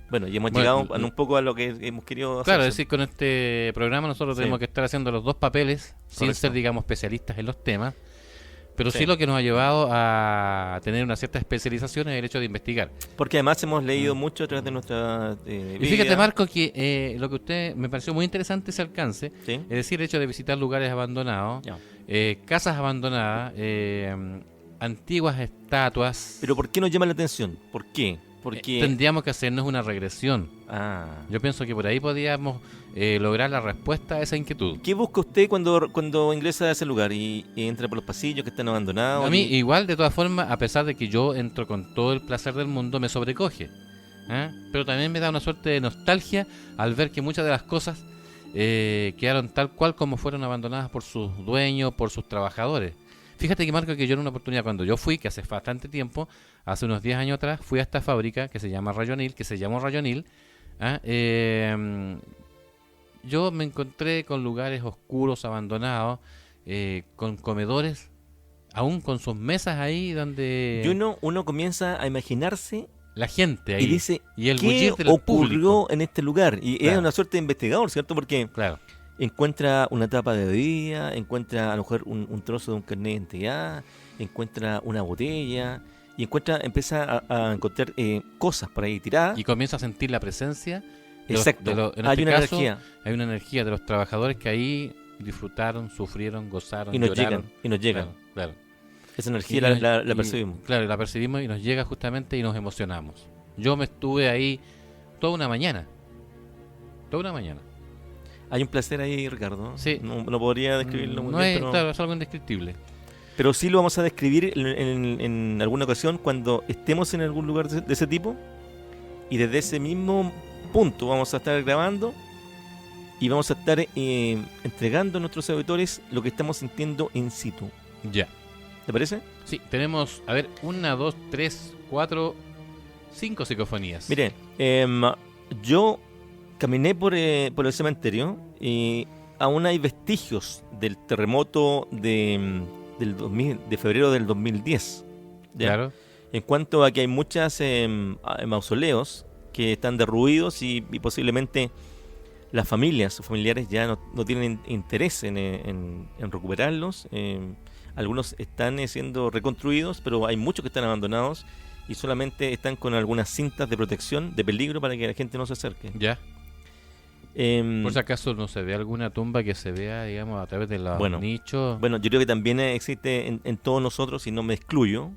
Bueno, y hemos Bueno, llegado un poco a lo que hemos querido hacer. Claro, es decir, con este programa nosotros Sí. tenemos que estar haciendo los dos papeles, sin Correcto. ser, digamos, especialistas en los temas. Pero sí. Sí. Lo que nos ha llevado a tener una cierta especialización es el hecho de investigar. Porque además hemos leído mucho a través de nuestra Y vida. fíjate, Marco, que lo que usted me pareció muy interesante ese alcance, ¿Sí? es decir, el hecho de visitar lugares abandonados, Ya. casas abandonadas, antiguas estatuas. Pero ¿por qué nos llama la atención? ¿Por qué? Porque... Tendríamos que hacernos una regresión. Ah. Yo pienso que por ahí podríamos lograr la respuesta a esa inquietud. ¿Qué busca usted cuando ingresa a ese lugar y entra por los pasillos que están abandonados? A mí, igual, de todas formas, a pesar de que yo entro con todo el placer del mundo, me sobrecoge. Pero también me da una suerte de nostalgia al ver que muchas de las cosas quedaron tal cual como fueron abandonadas por sus dueños, por sus trabajadores. Fíjate que, Marco, que yo en una oportunidad, cuando yo fui, que hace bastante tiempo, hace unos 10 años atrás, fui a esta fábrica que se llamó Rayonil. Yo me encontré con lugares oscuros, abandonados, con comedores, aún con sus mesas ahí donde Y uno comienza a imaginarse la gente ahí y dice, y el ¿qué bullir del ocurrió público. en este lugar? Y Claro. es una suerte de investigador, ¿cierto? Porque Claro. encuentra una tapa de bebida, encuentra a lo mejor un trozo de un carnet de identidad, encuentra una botella y empieza a encontrar cosas por ahí tiradas. Y comienza a sentir la presencia de Exacto. en Hay este una caso, energía hay una energía de los trabajadores que ahí disfrutaron, sufrieron, gozaron, y nos lloraron. llegan. Y nos llegan. Claro. Esa energía Y- la y- percibimos. Claro, la percibimos y nos llega justamente y nos emocionamos. Yo me estuve ahí toda una mañana. Hay un placer ahí, Ricardo. Sí. No podría describirlo muy No bien, es, pero... claro, es algo indescriptible. Pero sí lo vamos a describir en alguna ocasión cuando estemos en algún lugar de ese tipo. Y desde ese mismo punto vamos a estar grabando y vamos a estar entregando a nuestros auditores lo que estamos sintiendo in situ. Ya. ¿Te parece? Sí, tenemos, 1, 2, 3, 4, 5 psicofonías. Mire, yo caminé por el cementerio y aún hay vestigios del terremoto de febrero del 2010. ¿ya? Claro. En cuanto a que hay muchos mausoleos que están derruidos y posiblemente las familias o familiares ya no tienen interés en recuperarlos. Algunos están siendo reconstruidos, pero hay muchos que están abandonados y solamente están con algunas cintas de protección, de peligro, para que la gente no se acerque. Ya. Por si acaso no se ve alguna tumba que se vea, digamos, a través de los nichos. Bueno, yo creo que también existe en todos nosotros, y no me excluyo,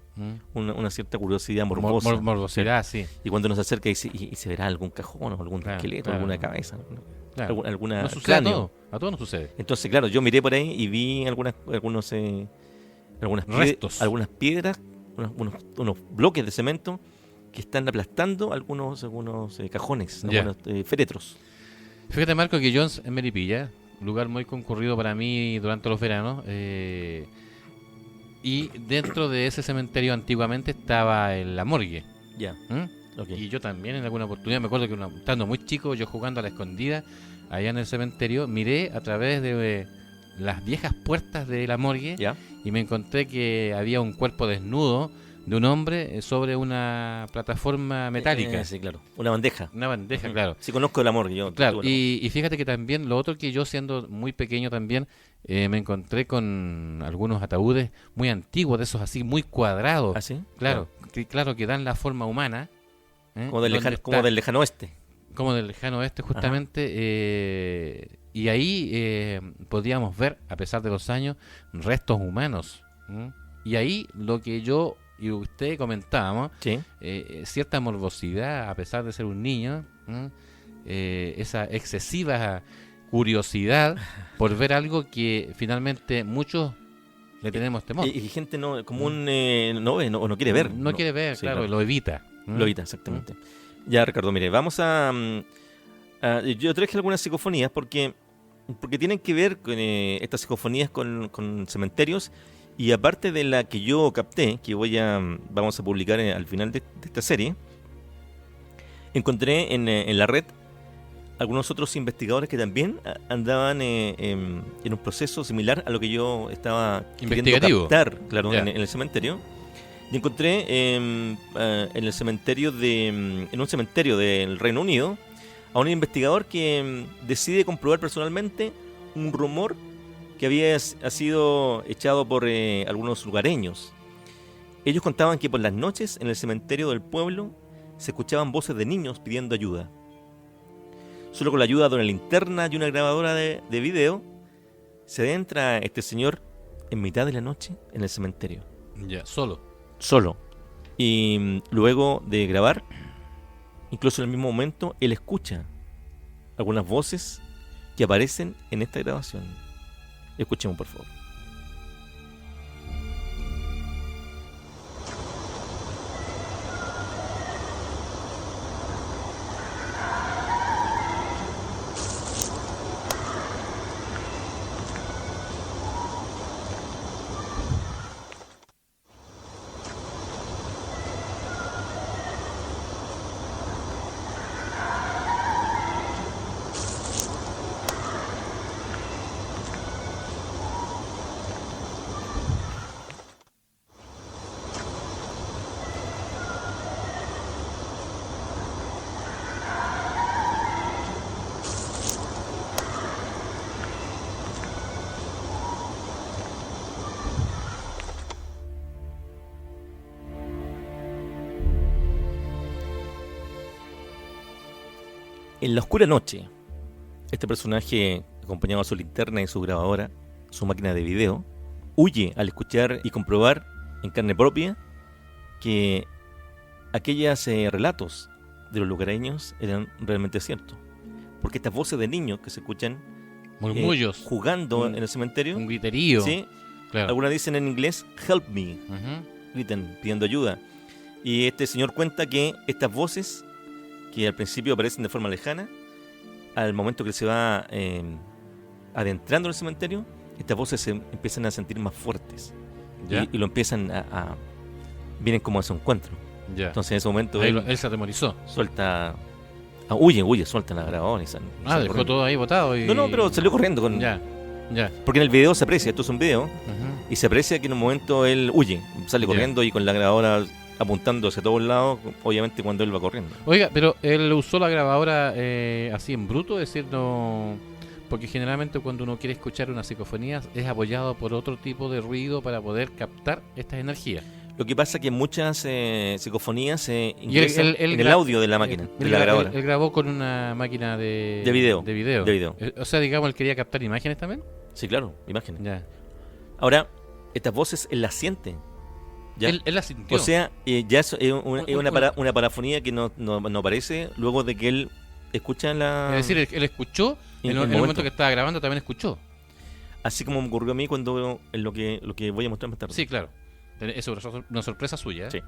una cierta curiosidad morbosa. Morbosidad, sí. Y cuando nos acerca y se verá algún cajón o algún esqueleto, alguna cabeza, Claro. alguna No sucede cráneo. a todos nos sucede. Entonces, claro, yo miré por ahí y vi algunos restos, algunas piedras, unos bloques de cemento que están aplastando algunos cajones, algunos féretros. Fíjate, Marco, que yo en Melipilla, lugar muy concurrido para mí durante los veranos, Y dentro de ese cementerio antiguamente estaba la morgue. Ya. Ok. Y yo también en alguna oportunidad, me acuerdo que estando muy chico, yo jugando a la escondida, allá en el cementerio, miré a través de las viejas puertas de la morgue Ya. y me encontré que había un cuerpo desnudo de un hombre sobre una plataforma metálica. Sí, claro. Una bandeja. Una bandeja, claro. Sí, conozco la morgue. Yo Claro, tuve la morgue. y fíjate que también lo otro que yo siendo muy pequeño también me encontré con algunos ataúdes muy antiguos, de esos así muy cuadrados. ¿Ah, sí? Claro, claro que dan la forma humana. Como del, ¿Dónde como está? del lejano oeste. Como del lejano oeste justamente, y ahí podíamos ver, a pesar de los años, restos humanos. Y ahí lo que yo y usted comentábamos, Sí. cierta morbosidad, a pesar de ser un niño, esa excesiva curiosidad por ver algo que finalmente muchos le tenemos temor. Y gente no común no ve no quiere ver. No quiere ver, Sí, claro, lo evita. Lo evita, exactamente. Ya, Ricardo, mire, vamos a... yo traje algunas psicofonías porque tienen que ver con estas psicofonías con cementerios, y aparte de la que yo capté, que vamos a publicar al final de esta serie, encontré en la red algunos otros investigadores que también andaban en un proceso similar a lo que yo estaba queriendo Investigativo. captar, claro, Ya. en el cementerio. Y encontré en un cementerio del Reino Unido a un investigador que decide comprobar personalmente un rumor que ha sido echado por algunos lugareños. Ellos contaban que por las noches en el cementerio del pueblo se escuchaban voces de niños pidiendo ayuda. Solo con la ayuda de una linterna y una grabadora de video se adentra este señor en mitad de la noche en el cementerio. Ya, solo. Y luego de grabar, incluso en el mismo momento, él escucha algunas voces que aparecen en esta grabación. Escuchemos, por favor. En la oscura noche, este personaje, acompañado a su linterna y su grabadora, su máquina de video, huye al escuchar y comprobar en carne propia que aquellos relatos de los lugareños eran realmente ciertos. Porque estas voces de niños que se escuchan Murmullos. jugando en el cementerio, Un griterío. ¿sí? Claro. Algunas dicen en inglés, help me, Ujú. gritan pidiendo ayuda. Y este señor cuenta que estas voces, que al principio aparecen de forma lejana, al momento que se va adentrando en el cementerio, estas voces se empiezan a sentir más fuertes. Ya. Y lo empiezan vienen como a su encuentro. Ya. Entonces en ese momento Ahí él él se atemorizó. suelta... huye, suelta la grabadora. Dejó corriendo. todo ahí botado. Y... No, pero salió corriendo. Ya. Porque en el video se aprecia, esto es un video, Ujú. y se aprecia que en un momento él huye, sale Ya. corriendo y con la grabadora apuntando hacia todos lados, obviamente cuando él va corriendo. Oiga, pero él usó la grabadora así en bruto, es decir, no... Porque generalmente cuando uno quiere escuchar una psicofonía es apoyado por otro tipo de ruido para poder captar estas energías. Lo que pasa es que muchas psicofonías ingresan él en el gra- audio de la máquina, de la grabadora. Él grabó con una máquina de video. De video. De video. O sea, digamos, él quería captar imágenes también. Sí, claro, imágenes. Ya. Ahora, estas voces él las siente. ¿Ya? Él la sintió. O sea, ya es una parafonía que no aparece luego de que él escucha la... Es decir, él escuchó, En en el el momento. momento que estaba grabando también escuchó. Así como me ocurrió a mí cuando en lo que voy a mostrar más tarde. Sí, claro. Es una sorpresa suya. ¿eh? Sí.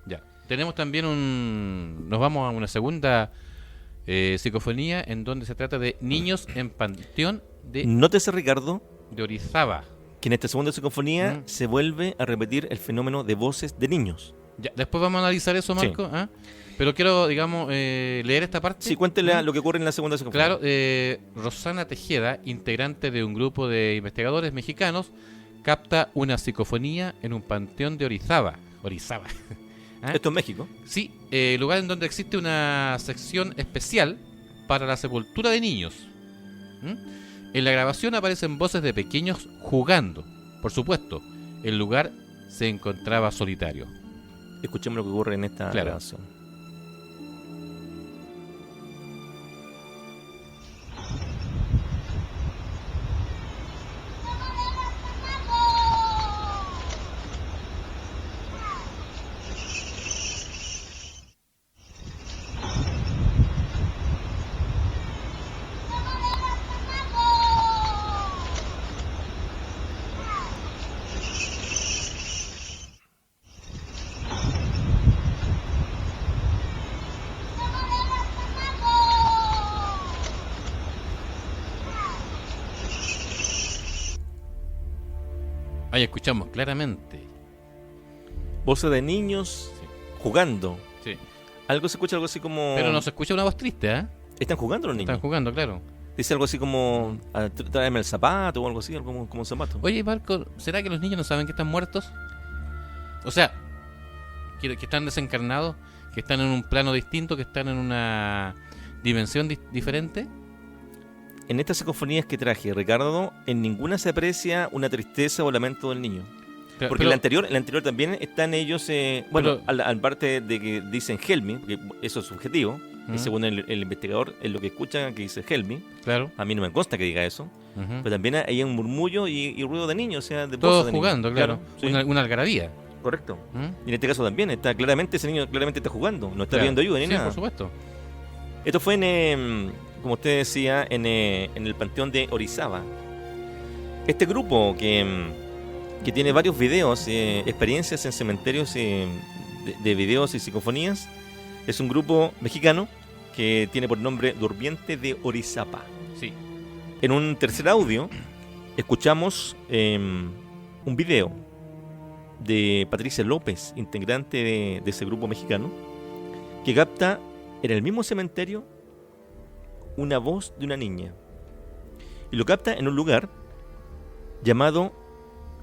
Ya. Tenemos también nos vamos a una segunda psicofonía en donde se trata de niños en panteón Nótese, Ricardo, de Orizaba. que en esta segunda psicofonía se vuelve a repetir el fenómeno de voces de niños. Ya, después vamos a analizar eso, Marco. Sí. ¿Ah? Pero quiero, digamos, leer esta parte. Sí, cuéntele lo que ocurre en la segunda psicofonía. Claro, Rosana Tejeda, integrante de un grupo de investigadores mexicanos, capta una psicofonía en un panteón de Orizaba. ¿Ah? Esto es México. Sí, lugar en donde existe una sección especial para la sepultura de niños. En la grabación aparecen voces de pequeños jugando. Por supuesto, el lugar se encontraba solitario. Escuchemos lo que ocurre en esta grabación. Ahí escuchamos claramente. Voces de niños jugando. Sí. Algo se escucha, algo así como... Pero no se escucha una voz triste, ¿eh? ¿Están jugando los niños? Están jugando, claro. Dice algo así como, tráeme el zapato o algo así, como un zapato. Oye, Marco, ¿será que los niños no saben que están muertos? O sea, que están desencarnados, que están en un plano distinto, que están en una dimensión diferente. En estas psicofonías que traje, Ricardo, en ninguna se aprecia una tristeza o lamento del niño. Porque en la anterior también están ellos, al parte de que dicen Help me, porque eso es subjetivo, y según el investigador, es lo que escucha que dice Help me. Claro. A mí no me consta que diga eso, pero también hay un murmullo y ruido de niños, o sea, de todos de jugando, niños. claro. Sí. Una algarabía. Correcto. Y en este caso también, ese niño claramente está jugando, no está pidiendo ayuda ni nada. Sí, por supuesto. Esto fue como usted decía, en el panteón de Orizaba. Este grupo que tiene varios videos, experiencias en cementerios de videos y psicofonías, es un grupo mexicano que tiene por nombre Durmiente de Orizaba. Sí. En un tercer audio escuchamos un video de Patricia López, integrante de ese grupo mexicano, que capta en el mismo cementerio una voz de una niña. Y lo capta en un lugar llamado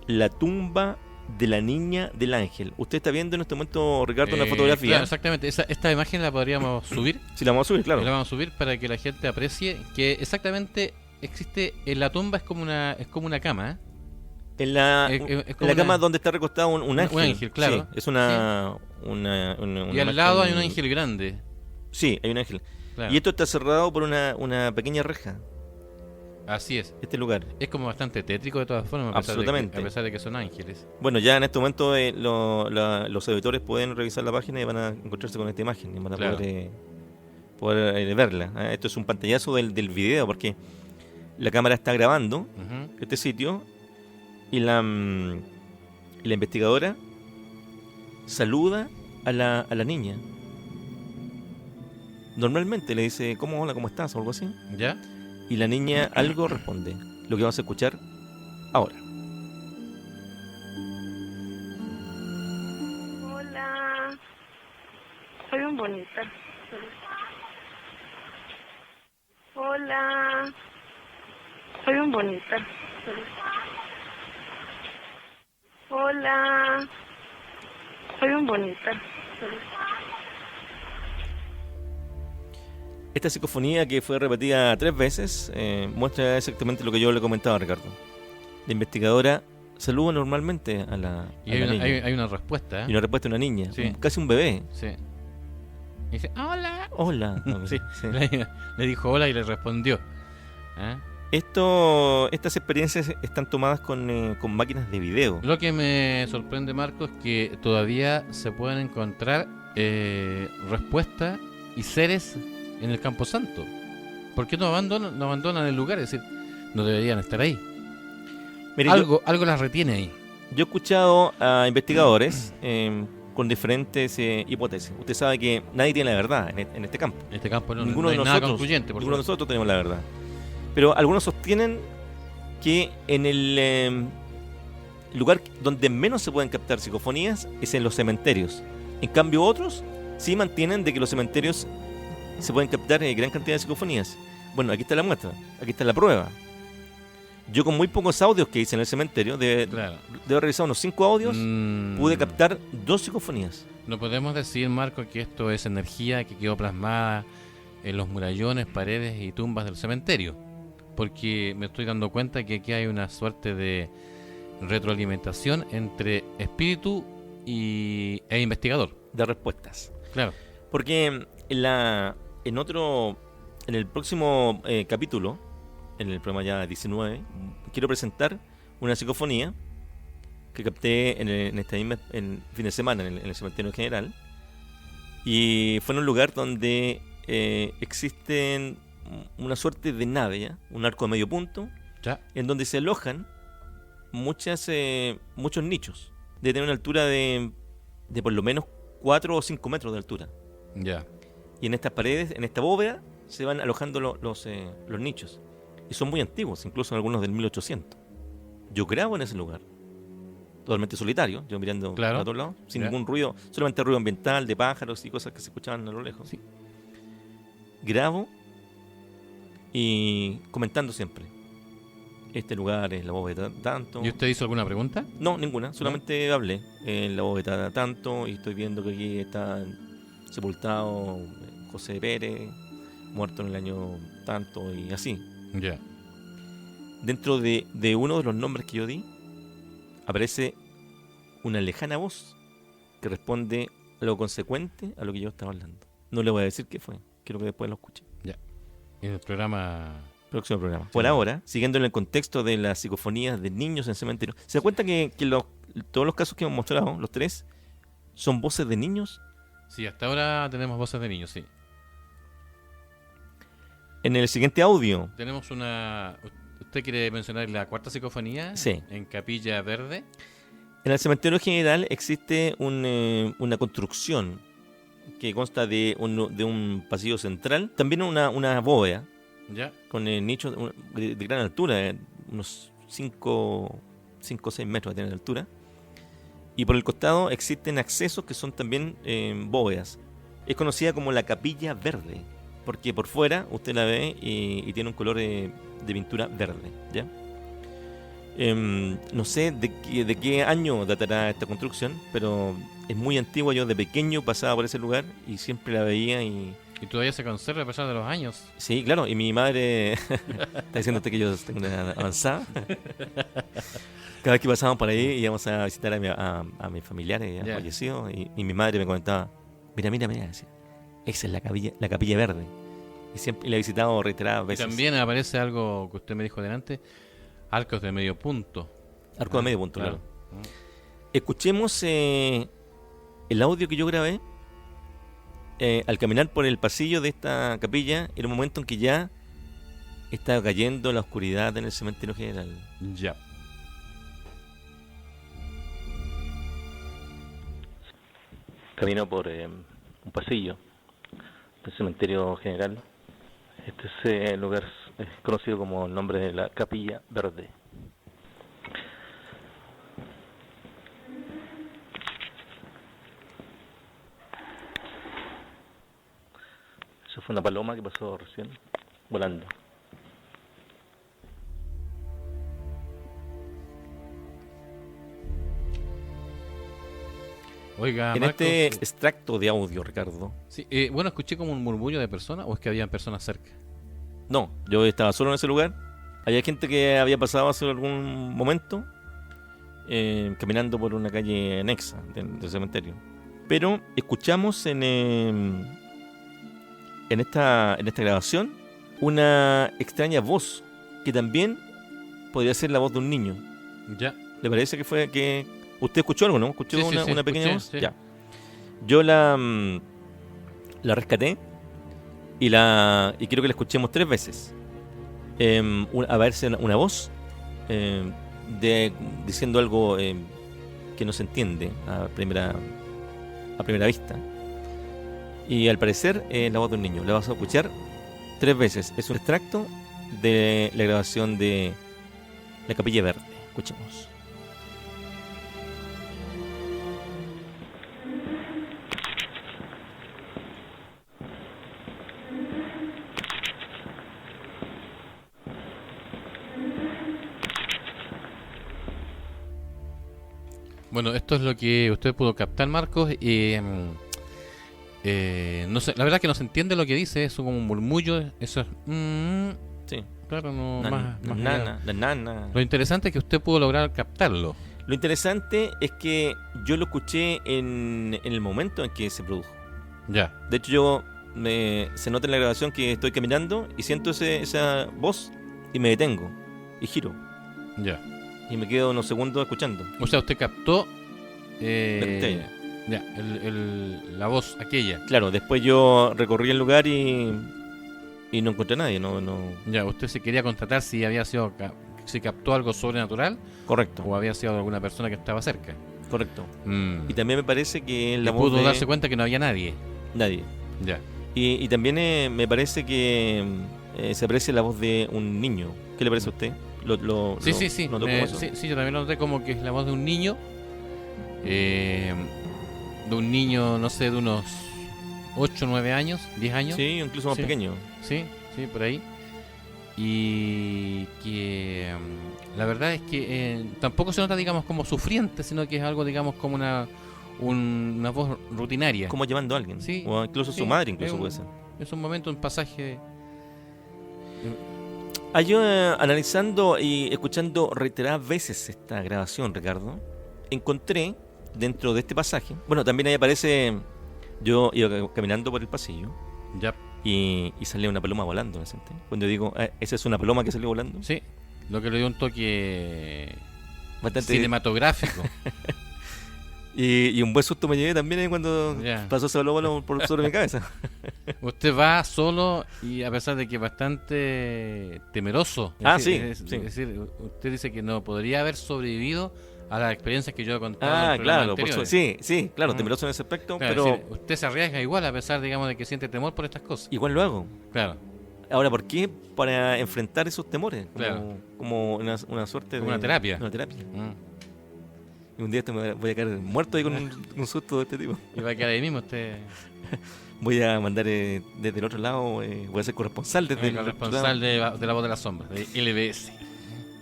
La Tumba de la Niña del Ángel. Usted está viendo en este momento, Ricardo, una fotografía. Claro, exactamente. Esta imagen la podríamos subir. Sí, la vamos a subir, claro. La vamos a subir para que la gente aprecie que exactamente existe en la tumba, es como una cama, ¿eh? En la cama donde está recostado un ángel. Un ángel, claro. Sí, es una y al lado hay un ángel grande. Sí, hay un ángel. Claro. Y esto está cerrado por una pequeña reja. Así es. Este lugar. Es como bastante tétrico de todas formas, Absolutamente. a pesar de que son ángeles. Bueno, ya en este momento los editores pueden revisar la página y van a encontrarse con esta imagen y van a poder verla. Esto es un pantallazo del video, porque la cámara está grabando este sitio y la investigadora saluda a la niña. Normalmente le dice, hola, ¿cómo estás? O algo así. ¿Ya? Y la niña algo responde. Lo que vamos a escuchar ahora. Hola. Soy un bonita. Hola. Soy un bonita. Hola. Soy un bonita. Esta psicofonía, que fue repetida 3 veces, muestra exactamente lo que yo le comentaba a Ricardo. La investigadora saluda normalmente a la niña. Hay una respuesta, ¿eh? Y una respuesta de una niña, sí. Casi un bebé. Sí. Y dice, hola. Hola. No, sí. Le dijo hola y le respondió. ¿Eh? Estas experiencias están tomadas con máquinas de video. Lo que me sorprende, Marco, es que todavía se pueden encontrar respuestas y seres en el Campo Santo. ¿Por qué no abandonan el lugar? Es decir, no deberían estar ahí. Mire, algo las retiene ahí. Yo he escuchado a investigadores con diferentes hipótesis. Usted sabe que nadie tiene la verdad en este campo. En este campo no, ninguno no hay de nada nosotros, concluyente. Ninguno de nosotros tenemos la verdad. Pero algunos sostienen que en el lugar donde menos se pueden captar psicofonías es en los cementerios. En cambio, otros sí mantienen de que los cementerios se pueden captar gran cantidad de psicofonías. Bueno, aquí está la muestra, aquí está la prueba. Yo con muy pocos audios que hice en el cementerio, Claro. debo revisar unos 5 audios, pude captar 2 psicofonías. No podemos decir, Marco, que esto es energía que quedó plasmada en los murallones, paredes y tumbas del cementerio, porque me estoy dando cuenta que aquí hay una suerte de retroalimentación entre espíritu e investigador. De respuestas. Claro. Porque en el próximo capítulo, en el programa ya 19, quiero presentar una psicofonía que capté en este mismo fin de semana en el cementerio general. Y fue en un lugar donde existen una suerte de nave, ¿ya? Un arco de medio punto, Ya. en donde se alojan muchos nichos. De tener una altura de por lo menos 4 o 5 metros de altura. Ya. Y en estas paredes, en esta bóveda, se van alojando los nichos. Y son muy antiguos, incluso algunos del 1800. Yo grabo en ese lugar, totalmente solitario, yo mirando Claro. a todos lados, sin Ya. ningún ruido, solamente ruido ambiental, de pájaros y cosas que se escuchaban a lo lejos. Sí. Grabo y comentando siempre. Este lugar es la bóveda tanto. ¿Y usted hizo alguna pregunta? No, ninguna, solamente hablé. En la bóveda tanto, y estoy viendo que aquí está sepultado José Pérez, muerto en el año tanto, y así. Ya. Dentro de uno de los nombres que yo di, aparece una lejana voz que responde algo consecuente a lo que yo estaba hablando. No le voy a decir qué fue, quiero que después lo escuche. En el programa... Próximo programa. Por ahora, siguiendo en el contexto de las psicofonías de niños en cementerio, ¿se da cuenta que todos los casos que hemos mostrado, los 3, son voces de niños? Sí, hasta ahora tenemos voces de niños, sí. En el siguiente audio, Tenemos una... ¿Usted quiere mencionar la cuarta psicofonía? Sí. En Capilla Verde. en el cementerio general existe una construcción que consta de un pasillo central, también una bóveda, Ya. con nichos de gran altura, unos 5 o 6 metros de altura. Y por el costado existen accesos que son también bóvedas. Es conocida como la Capilla Verde, porque por fuera usted la ve y tiene un color de pintura verde, ¿ya? No sé de qué año datará esta construcción, pero es muy antigua. Yo de pequeño pasaba por ese lugar y siempre la veía y... Y todavía se conserva a pesar de los años. Sí, claro, y mi madre está diciendo usted que yo tengo una edad avanzada. Cada vez que pasábamos por ahí íbamos a visitar a mis familiares Ya. fallecidos y mi madre me comentaba, mira, decía, esa es la capilla verde. Y siempre la he visitado reiteradas Y veces. también aparece algo que usted me dijo delante, arcos de medio punto. Arco de medio punto, Claro. claro. Escuchemos el audio que yo grabé al caminar por el pasillo de esta capilla, en un momento en que ya estaba cayendo la oscuridad en el cementerio general. Ya. Camino por un pasillo del cementerio general. Este lugar es conocido como el nombre de la Capilla Verde. Eso fue una paloma que pasó recién volando. Oiga, En Marcos, este extracto de audio, Ricardo, sí, bueno, escuché como un murmullo de personas, o es que habían personas cerca. no, yo estaba solo en ese lugar. Había gente que había pasado hace algún momento caminando por una calle anexa del cementerio. Pero escuchamos en esta grabación una extraña voz que también podría ser la voz de un niño. Ya. ¿Le parece que fue que usted escuchó algo, no? ¿Escuchó Sí, sí, sí, una pequeña escuché, voz? sí. Ya. Yo la rescaté y quiero que la escuchemos 3 veces. A verse una voz diciendo algo que no se entiende a primera vista. Y al parecer la voz de un niño. La vas a escuchar 3 veces. Es un extracto de la grabación de la Capilla Verde. Escuchemos. Bueno, esto es lo que usted pudo captar, Marcos. No sé, la verdad es que no se entiende lo que dice, eso como un murmullo, eso es... Sí. Claro, no, más allá. Nana, la nana. Lo interesante es que usted pudo lograr captarlo. Lo interesante es que yo lo escuché en el momento en que se produjo. Ya. De hecho, se nota en la grabación que estoy caminando y siento esa voz y me detengo y giro. Ya. Y me quedo unos segundos escuchando. O sea, usted captó Ya. la voz aquella. Claro, después yo recorrí el lugar y no encontré a nadie. No. Ya, usted se quería constatar si había sido si captó algo sobrenatural Correcto, o había sido alguna persona que estaba cerca. correcto. Mm. Y también me parece que la Y voz pudo de darse cuenta que no había nadie. nadie. Ya. Y también me parece que se aprecia la voz de un niño. ¿Qué le parece a usted? Sí. ¿Notó como eso? Sí, yo también lo noté como que es la voz de un niño. De un niño, no sé, de unos 8, 9 años, 10 años. Sí, incluso más Sí. pequeño. Sí, por ahí. Y que la verdad es que tampoco se nota, digamos, como sufriente, sino que es algo, digamos, como una voz rutinaria. Como llamando a alguien. Sí, O incluso sí, su madre, es incluso un- puede ser. Es un momento, un pasaje. Yo analizando y escuchando reiteradas veces esta grabación, Ricardo, encontré dentro de este pasaje, bueno, también ahí aparece, yo iba caminando por el pasillo Ya, y salía una paloma volando, ¿me siente? Cuando digo, ¿esa es una paloma que salió volando? sí, lo que le dio un toque Bastante. cinematográfico. Y un buen susto me llevé también ahí cuando Ya. pasó esa paloma por sobre mi cabeza. Usted va solo y a pesar de que es bastante temeroso. Sí. Es decir, usted dice que no podría haber sobrevivido a las experiencias que yo he contado. en Ah, los programas claro, anteriores. sí, claro, Mm. temeroso en ese aspecto, Claro, pero es decir, usted se arriesga igual a pesar, digamos, de que siente temor por estas cosas. igual lo hago. Claro, Ahora, ¿por qué? Para enfrentar esos temores. Claro. Como una suerte Como de... una terapia. Una terapia. mm. Y un día voy a caer muerto ahí con un susto de este tipo. Y va a quedar ahí mismo usted, Voy a mandar desde el otro lado, voy a ser corresponsal desde el responsable de la voz de la sombra, de LBS.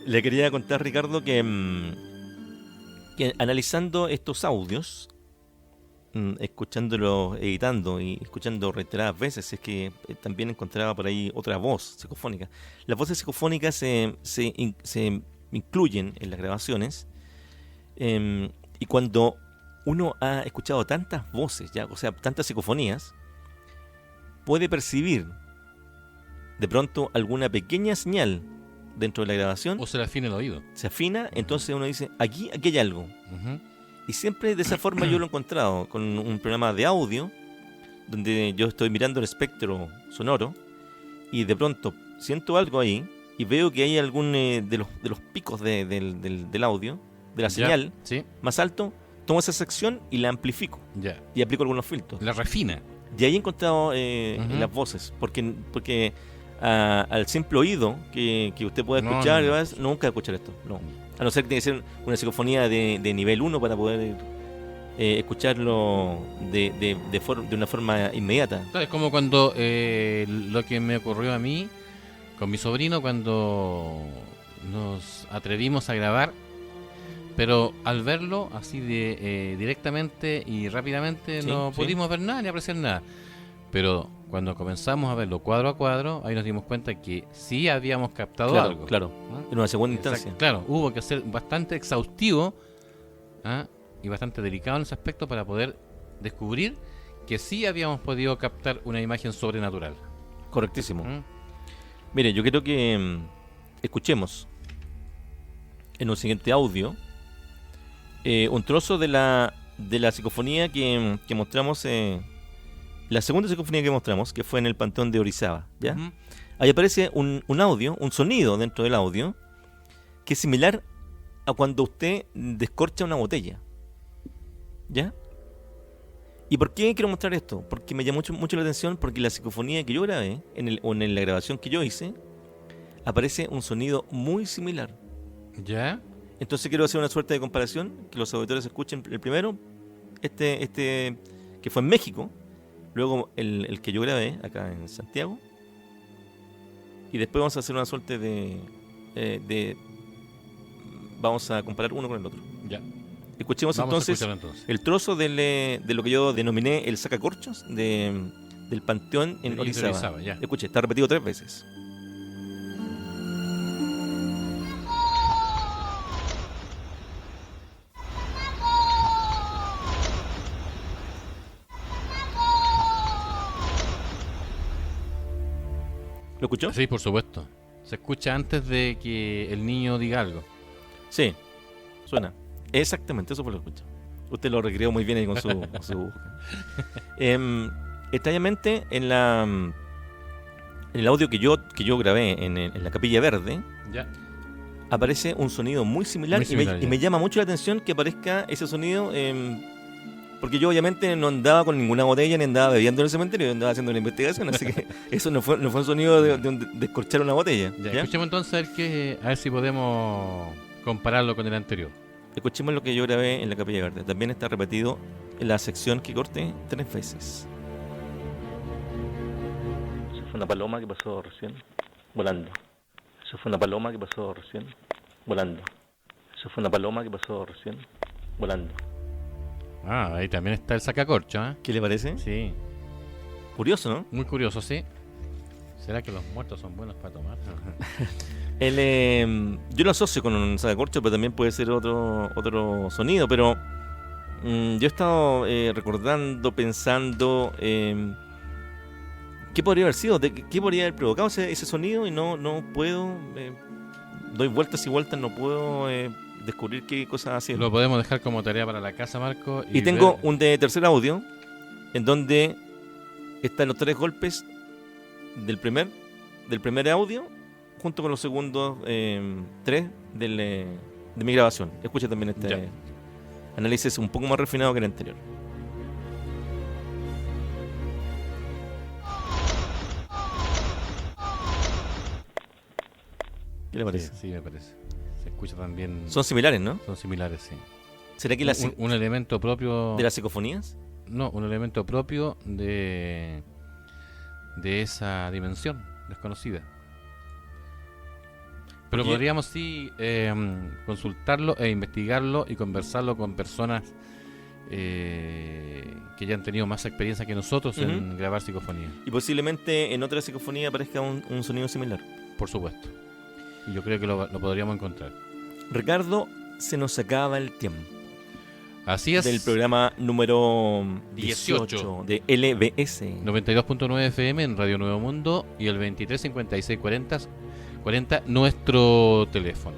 Le quería contar, Ricardo, que analizando estos audios, escuchándolos, editando y escuchando reiteradas veces, es que también encontraba por ahí otra voz psicofónica. Las voces psicofónicas se incluyen en las grabaciones, y cuando uno ha escuchado tantas voces, ya, o sea, tantas psicofonías, puede percibir de pronto alguna pequeña señal dentro de la grabación, O se le afina el oído. se afina, entonces uno dice, aquí hay algo. Ujú. Y siempre de esa forma yo lo he encontrado, con un programa de audio, donde yo estoy mirando el espectro sonoro, y de pronto siento algo ahí, y veo que hay algún de los picos del audio, de la Ya, señal sí, más alto, tomo esa sección y la amplifico, ya. y aplico algunos filtros. La refina. Y ahí he encontrado Ujú. las voces, porque al simple oído que usted pueda No, escuchar, no. nunca escuchar esto, no. A no ser que tiene que ser una psicofonía de nivel 1 para poder escucharlo de una forma inmediata. Claro, es como cuando lo que me ocurrió a mí con mi sobrino cuando nos atrevimos a grabar, pero al verlo así de directamente y rápidamente Sí, no sí. pudimos ver nada ni apreciar nada. Pero cuando comenzamos a verlo cuadro a cuadro, ahí nos dimos cuenta que sí habíamos captado algo. Claro, ¿Ah? en una segunda Exacto. instancia. Claro, hubo que ser bastante exhaustivo, ¿ah? Y bastante delicado en ese aspecto para poder descubrir que sí habíamos podido captar una imagen sobrenatural. Correctísimo. ¿Mm? Mire, yo quiero que escuchemos en un siguiente audio un trozo de la psicofonía que mostramos, la segunda psicofonía que mostramos, que fue en el Panteón de Orizaba, ¿ya? Ujú. Ahí aparece un audio, un sonido dentro del audio, que es similar a cuando usted descorcha una botella, ¿ya? ¿Y por qué quiero mostrar esto? Porque me llamó mucho la atención, porque la psicofonía que yo grabé, en la grabación que yo hice, aparece un sonido muy similar. ¿Ya? Entonces quiero hacer una suerte de comparación, que los auditores escuchen el primero, este que fue en México, luego el que yo grabé acá en Santiago, y después vamos a hacer una suerte vamos a comparar uno con el otro. Ya. Escuchemos Vamos a entonces, escucharlo entonces. el trozo de lo que yo denominé el sacacorchos del Panteón en De Orizaba. Orizaba, ya. Escuche, está repetido 3 veces. ¿Lo escuchó? Sí, por supuesto. Se escucha antes de que el niño diga algo. Sí, suena. Exactamente, eso fue lo que escuchó. Usted lo recreó muy bien ahí con su búsqueda. Extrañamente, en el audio que yo grabé en la Capilla Verde, Ya. aparece un sonido muy similar, Muy similar, y ya. me llama mucho la atención que aparezca ese sonido, porque yo obviamente no andaba con ninguna botella ni andaba bebiendo en el cementerio, yo andaba haciendo una investigación, así que eso no fue un sonido de descorchar una botella. Ya, ¿ya? escuchemos entonces a ver si podemos compararlo con el anterior. Escuchemos lo que yo grabé en la Capilla Verde. También está repetido en la sección que corté 3 veces. Eso fue una paloma que pasó recién volando. Eso fue una paloma que pasó recién volando. Eso fue una paloma que pasó recién volando. Ah, ahí también está el sacacorcho, ¿eh? ¿Qué le parece? Sí, Curioso, ¿no? muy curioso, sí. ¿Será que los muertos son buenos para tomar? Yo lo asocio con un sacacorcho, pero también puede ser otro sonido. Pero yo he estado recordando, pensando qué podría haber sido, qué podría haber provocado ese sonido, y no puedo, doy vueltas y vueltas, no puedo descubrir qué cosa ha sido. Lo podemos dejar como tarea para la casa, Marco. Y tengo ver- un de tercer audio, en donde están los 3 golpes del primer audio, junto con los segundos 3 de mi grabación. Escucha también este Ya. análisis un poco más refinado que el anterior. ¿Qué le parece? Sí, me parece. Se escucha también. Son similares, ¿no? Son similares, sí. ¿Será que Un elemento propio. de las psicofonías? No, un elemento propio de esa dimensión desconocida. Pero Porque- podríamos sí consultarlo e investigarlo y conversarlo con personas que ya han tenido más experiencia que nosotros en grabar psicofonía, Y posiblemente en otra psicofonía aparezca un sonido similar. por supuesto. Y yo creo que lo podríamos encontrar. Ricardo, se nos acaba el tiempo. Así es. Del programa número 18 18 de LBS. 92.9 FM en Radio Nuevo Mundo y el 23 56 40 nuestro teléfono.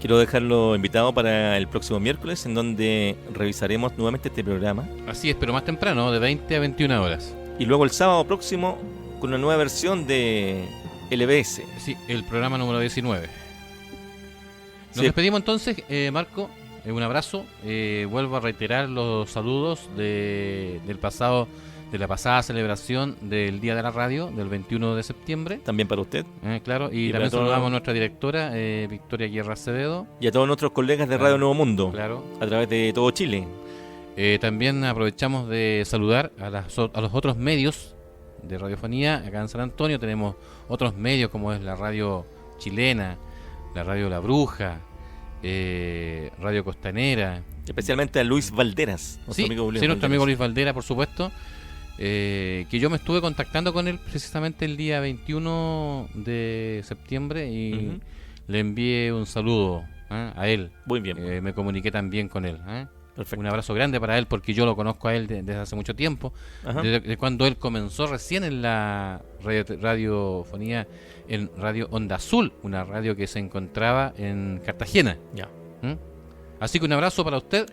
Quiero dejarlo invitado para el próximo miércoles, en donde revisaremos nuevamente este programa. Así es, pero más temprano, de 20 a 21 horas. Y luego el sábado próximo con una nueva versión de LBS. Sí, el programa número 19. Nos Sí. despedimos entonces, Marco. Un abrazo. Vuelvo a reiterar los saludos de la pasada celebración del Día de la Radio, del 21 de septiembre. También para usted. Claro, y Y también para todo- saludamos a nuestra directora, Victoria Guerra Acevedo. Y a todos nuestros colegas de Claro. Radio Nuevo Mundo. Claro. A través de todo Chile. También aprovechamos de saludar a los otros medios de radiofonía. Acá en San Antonio tenemos otros medios como es la radio chilena, la radio La Bruja, Radio Costanera. Especialmente a Luis Valderas, nuestro Sí, amigo Luis sí, nuestro Valderas. amigo Luis Valdera, por supuesto. Que yo me estuve contactando con él precisamente el día 21 de septiembre y Ujú. le envié un saludo a él. Muy bien. Me comuniqué también con él. Perfecto. Un abrazo grande para él porque yo lo conozco a él desde hace mucho tiempo. Ajá. Desde cuando él comenzó recién en la radiofonía en Radio Onda Azul, una radio que se encontraba en Cartagena. Ya. Así que un abrazo para usted.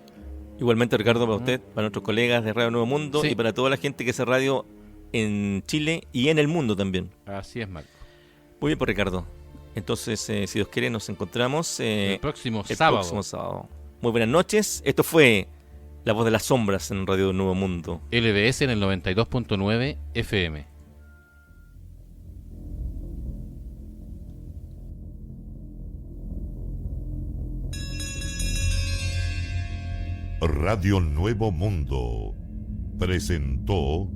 Igualmente, Ricardo, para usted, para nuestros colegas de Radio Nuevo Mundo Sí. y para toda la gente que hace radio en Chile y en el mundo también. Así es, Marco. Muy bien, pues, Ricardo. Entonces, si Dios quiere, nos encontramos El próximo el sábado. próximo sábado. Muy buenas noches. Esto fue La Voz de las Sombras en Radio Nuevo Mundo. LBS en el 92.9 FM. Radio Nuevo Mundo presentó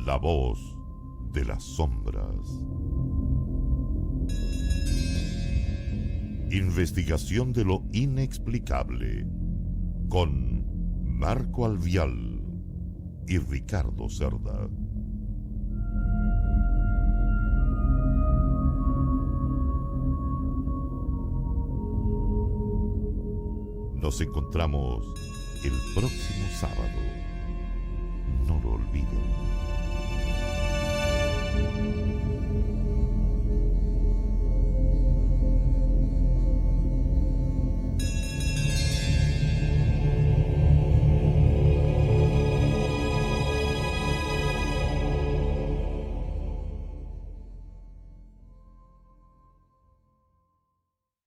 La voz de las sombras. Investigación de lo inexplicable con Marco Alvial y Ricardo Cerda. Nos encontramos el próximo sábado. No lo olviden.